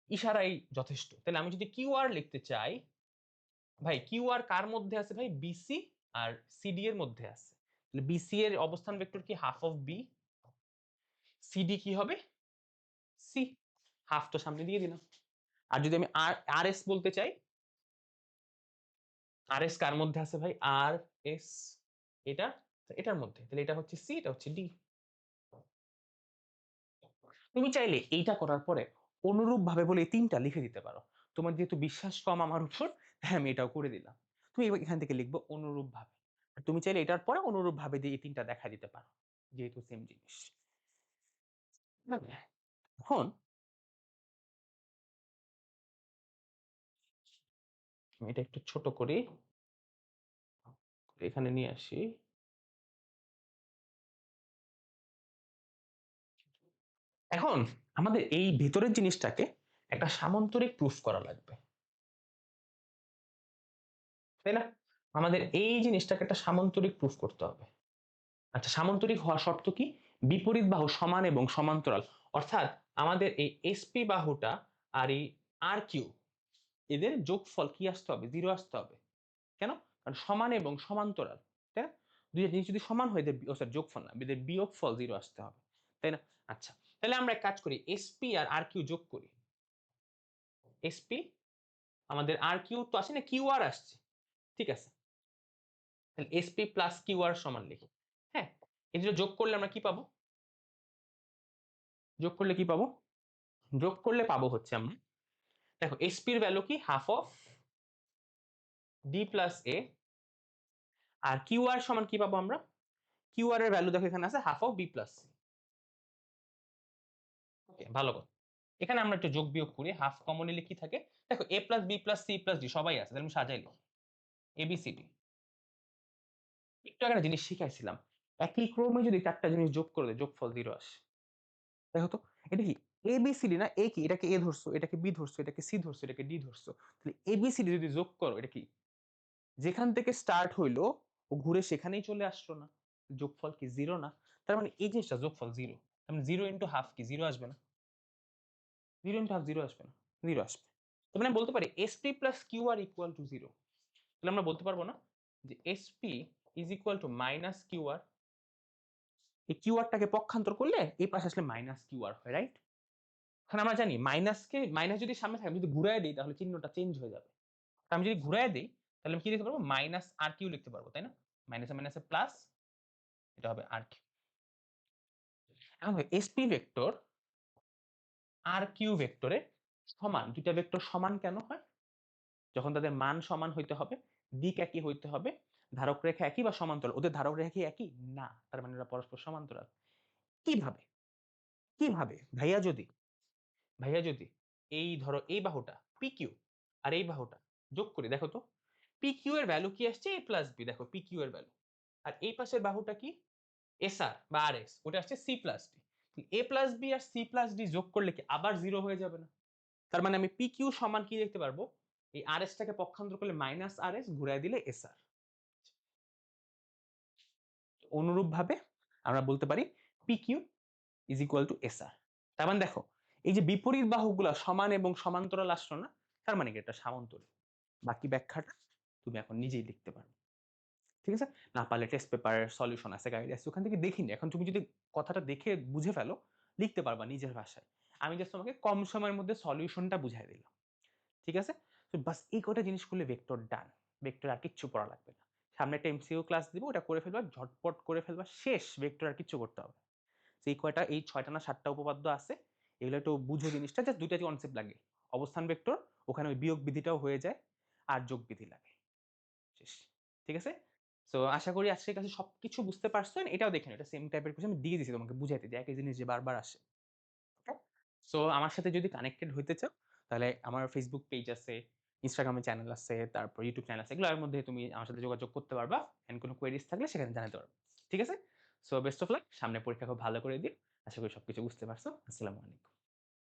ইশারাই যথেষ্ট। তাহলে আমি যদি কিউ আর লিখতে চাই, ভাই কিউ আর কার মধ্যে আছে ভাই? বিসি আর সিডি এর মধ্যে আছে। তাহলে বিসি এর অবস্থান ভেক্টর কি? Half of B. সিডি কি হবে? সি। হাফ তো সামনে দিয়ে দিলাম। আর যদি আমি আর আর এস বলতে চাই, আর এস কার মধ্যে আছে ভাই? আর এস এটা, এটার মধ্যে, তাহলে এটা হচ্ছে সি, এটা হচ্ছে ডি। তুমি চাইলে এইটা করার পরে অনুরূপ ভাবে বলে এই তিনটা লিখে দিতে পারো। তোমার যেহেতু বিশ্বাস কম আমার উপর, হ্যাঁ আমি এটাও করে দিলাম। তুমি এবার এখান থেকে লিখবো অনুরূপ ভাবে। আর তুমি চাইলে এটার পরে অনুরূপ ভাবে দিয়ে এই তিনটা দেখা দিতে পারো, যেহেতু সেম জিনিস। এখন আমি এটা একটু ছোট করি, এখানে নিয়ে আসি। এখন আমাদের এই ভেতরের জিনিসটাকে একটা সামান্তরিক প্রুফ করা লাগবে, তাই না? আমাদের এই জিনিসটাকে একটা সামান্তরিক প্রুফ করতে হবে। আচ্ছা, সামান্তরিক হওয়ার শর্ত কি? বিপরীত বাহু সমান এবং সমান্তরাল। অর্থাৎ আমাদের এই এসপি বাহুটা আর এই আর কিউ, এদের যোগফল কি আসতে হবে? জিরো আসতে হবে। কেন? কারণ সমান এবং সমান্তরাল, তাই না? দুইটা জিনিস যদি সমান হয়, এদের সরি যোগফল না, এদের বিয়োগফল জিরো আসতে হবে, তাই না? আচ্ছা, তাহলে আমরা এক কাজ করি, এসপি আর আর কিউ যোগ করি। এসপি, আমাদের আর কিউ তো আসে না, কিউ আর আসছে, ঠিক আছে? তাহলে এসপি প্লাস কিউ আর সমান লিখি। হ্যাঁ, এই দুটো যোগ করলে আমরা কি পাবো? যোগ করলে কি পাবো? যোগ করলে পাবো হচ্ছে আমরা, দেখো এসপি এর ভ্যালু কি? Half of D plus A. আর কিউ আর সমান কি পাবো আমরা? কিউ আর এর ভ্যালু দেখো এখানে আছে half of B plus C. Okay, ভালো কথা। এখানে আমরা একটু যোগ বিয়োগ করি, হাফ কমন নিলে কি থাকে? দেখো A plus B plus C plus D সবাই আছে, তাহলে আমি সাজাই লিখি এ বি সি ডি। একটু আগে একটা জিনিস শিখাইছিলাম, একই ক্রমে যদি চারটা জিনিস যোগ করে দেয়, যোগফল জিরো আসে। দেখো তো, এটা কি এ বি সি ডি না? এ কি? এটাকে এ ধরছো, এটাকে বি ধরছো, এটাকে সি ধরছো, এটাকে ডি ধরছো, তাহলে এ বি সি ডি যদি যোগ করো, এটা কি? যেখান থেকে স্টার্ট হইলো ও ঘুরে সেখানেই চলে আসলো না? যোগফল কি জিরো না? তার মানে এই জিনিসটা যোগফল জিরো। তার মানে জিরো ইন্টু হাফ কি? জিরো আসবে না? জিরো ইন্টু হাফ জিরো আসবে না? জিরো আসবে। তার মানে আমি বলতে পারি SP plus Q R equal to zero. তাহলে আমরা বলতে পারবো না যে SP is equal to minus Q R? এই কিউ আরটাকে পক্ষান্তর করলে এই পাশে আসলে মাইনাস কিউ আর হয়, রাইট? এখন আমরা জানি মাইনাসকে, মাইনাস যদি সামনে থাকে, আমি যদি ঘুরায় দিই তাহলে চিহ্নটা চেঞ্জ হয়ে যাবে। তা আমি যদি ঘুরায় দিই তাহলে আমি কি লিখতে পারবো? মাইনাস আর কিউ লিখতে পারবো, তাই না? মাইনাসে মাইনাসে প্লাস, এটা হবে আর কিউ। এখন এসপি ভেক্টর আর কিউ ভেক্টরের সমান, দুইটা ভেক্টর সমান কেন হয়? যখন তাদের মান সমান হইতে হবে, দিক একই হইতে হবে, ধারক রেখা একই বা সমান্তরাল। ওদের ধারক রেখা কি একই না, তার মানে ওরা পরস্পর সমান্তরাল। কিভাবে? কিভাবে ভাইয়া যদি এই ধরো এই বাহুটা পি কিউ আর এই বাহুটা যোগ করি, দেখো তো পি কিউ এর ভ্যালু কি আসছে? এ প্লাস বি। দেখো পি কিউ এর ভ্যালু আর এই পাশের বাহুটা কি? এসআর বা আরএস, ওটা আসছে C plus D. A plus B R C plus D যোগ করলে কি আবার 0 হয়ে যাবে না? তার মানে আমি পি কিউ সমান কি দেখতে পারবো? এই আরএস টাকে পক্ষান্তর করলে মাইনাস আরএস ঘুরায় দিলে এসআর। অনুরূপভাবে আমরা বলতে পারি P Q is equal to SR. তার মানে দেখো, এই যে বিপরীত বাহুগুলা সমান এবং সমান্তরাল আসলো না? তার মানে কি এটা সামান্তরিক। বাকি ব্যাখ্যাটা তুমি এখন নিজেই লিখতে পারো। ঠিক আছে? না পারলে টেস্ট পেপারের সলিউশন আছে, গাইড আছে, ওখান থেকে দেখে নিও। এখন তুমি যদি কথাটা দেখে বুঝে ফেলো, লিখতে পারবা নিজের ভাষায়। আমি জাস্ট তোমাকে কম সময়ের মধ্যে সলিউশনটা বুঝাই দিলাম। ঠিক আছে? তো বাস এই কয়টা জিনিস করলে ভেক্টর ডান। ভেক্টর আর কিচ্ছু পড়া লাগবে না। সামনে একটা এমসিকিউ ক্লাস দিব, ওটা করে ফেলবা, ঝটপট করে ফেলবা, শেষ। ভেক্টর আর কিচ্ছু করতে হবে না। এই কয়টা, এই ৬ টা না ৭ টা উপপাদ্য আছে। এগুলো একটু বুঝো জিনিসটা। জাস্ট ২ টা কনসেপ্ট লাগে। অবস্থান ভেক্টর, ওখানে ওই বিয়োগ বিধিটাও হয়ে যায়। আর যোগ বিধি লাগে। শেষ। ঠিক আছে? সো আশা করি আজকের ক্লাসে সবকিছু বুঝতে পারছো। এটাও দেখে নিও। এটা সেম টাইপের কোয়েশ্চেন আমি দিয়ে দিছি তোমাকে বুঝাইতে, যে একই জিনিস যে বারবার আসে। ওকে? সো আমার সাথে যদি কানেক্টেড হইতে চাও, তাহলে আমার Facebook পেজ আছে, Instagram এ চ্যানেল আছে, তারপর YouTube চ্যানেল আছে। এগুলোর মধ্যে তুমি আমার সাথে যোগাযোগ করতে পারবা। এন্ড কোন কোয়েরিজ থাকলে সেখানে জানাতে পারবা। ঠিক আছে? So best of luck. সামনে পরীক্ষা খুব ভালো করে দিও। আশা করি সবকিছু বুঝতে পারছো। আসসালামু আলাইকুম।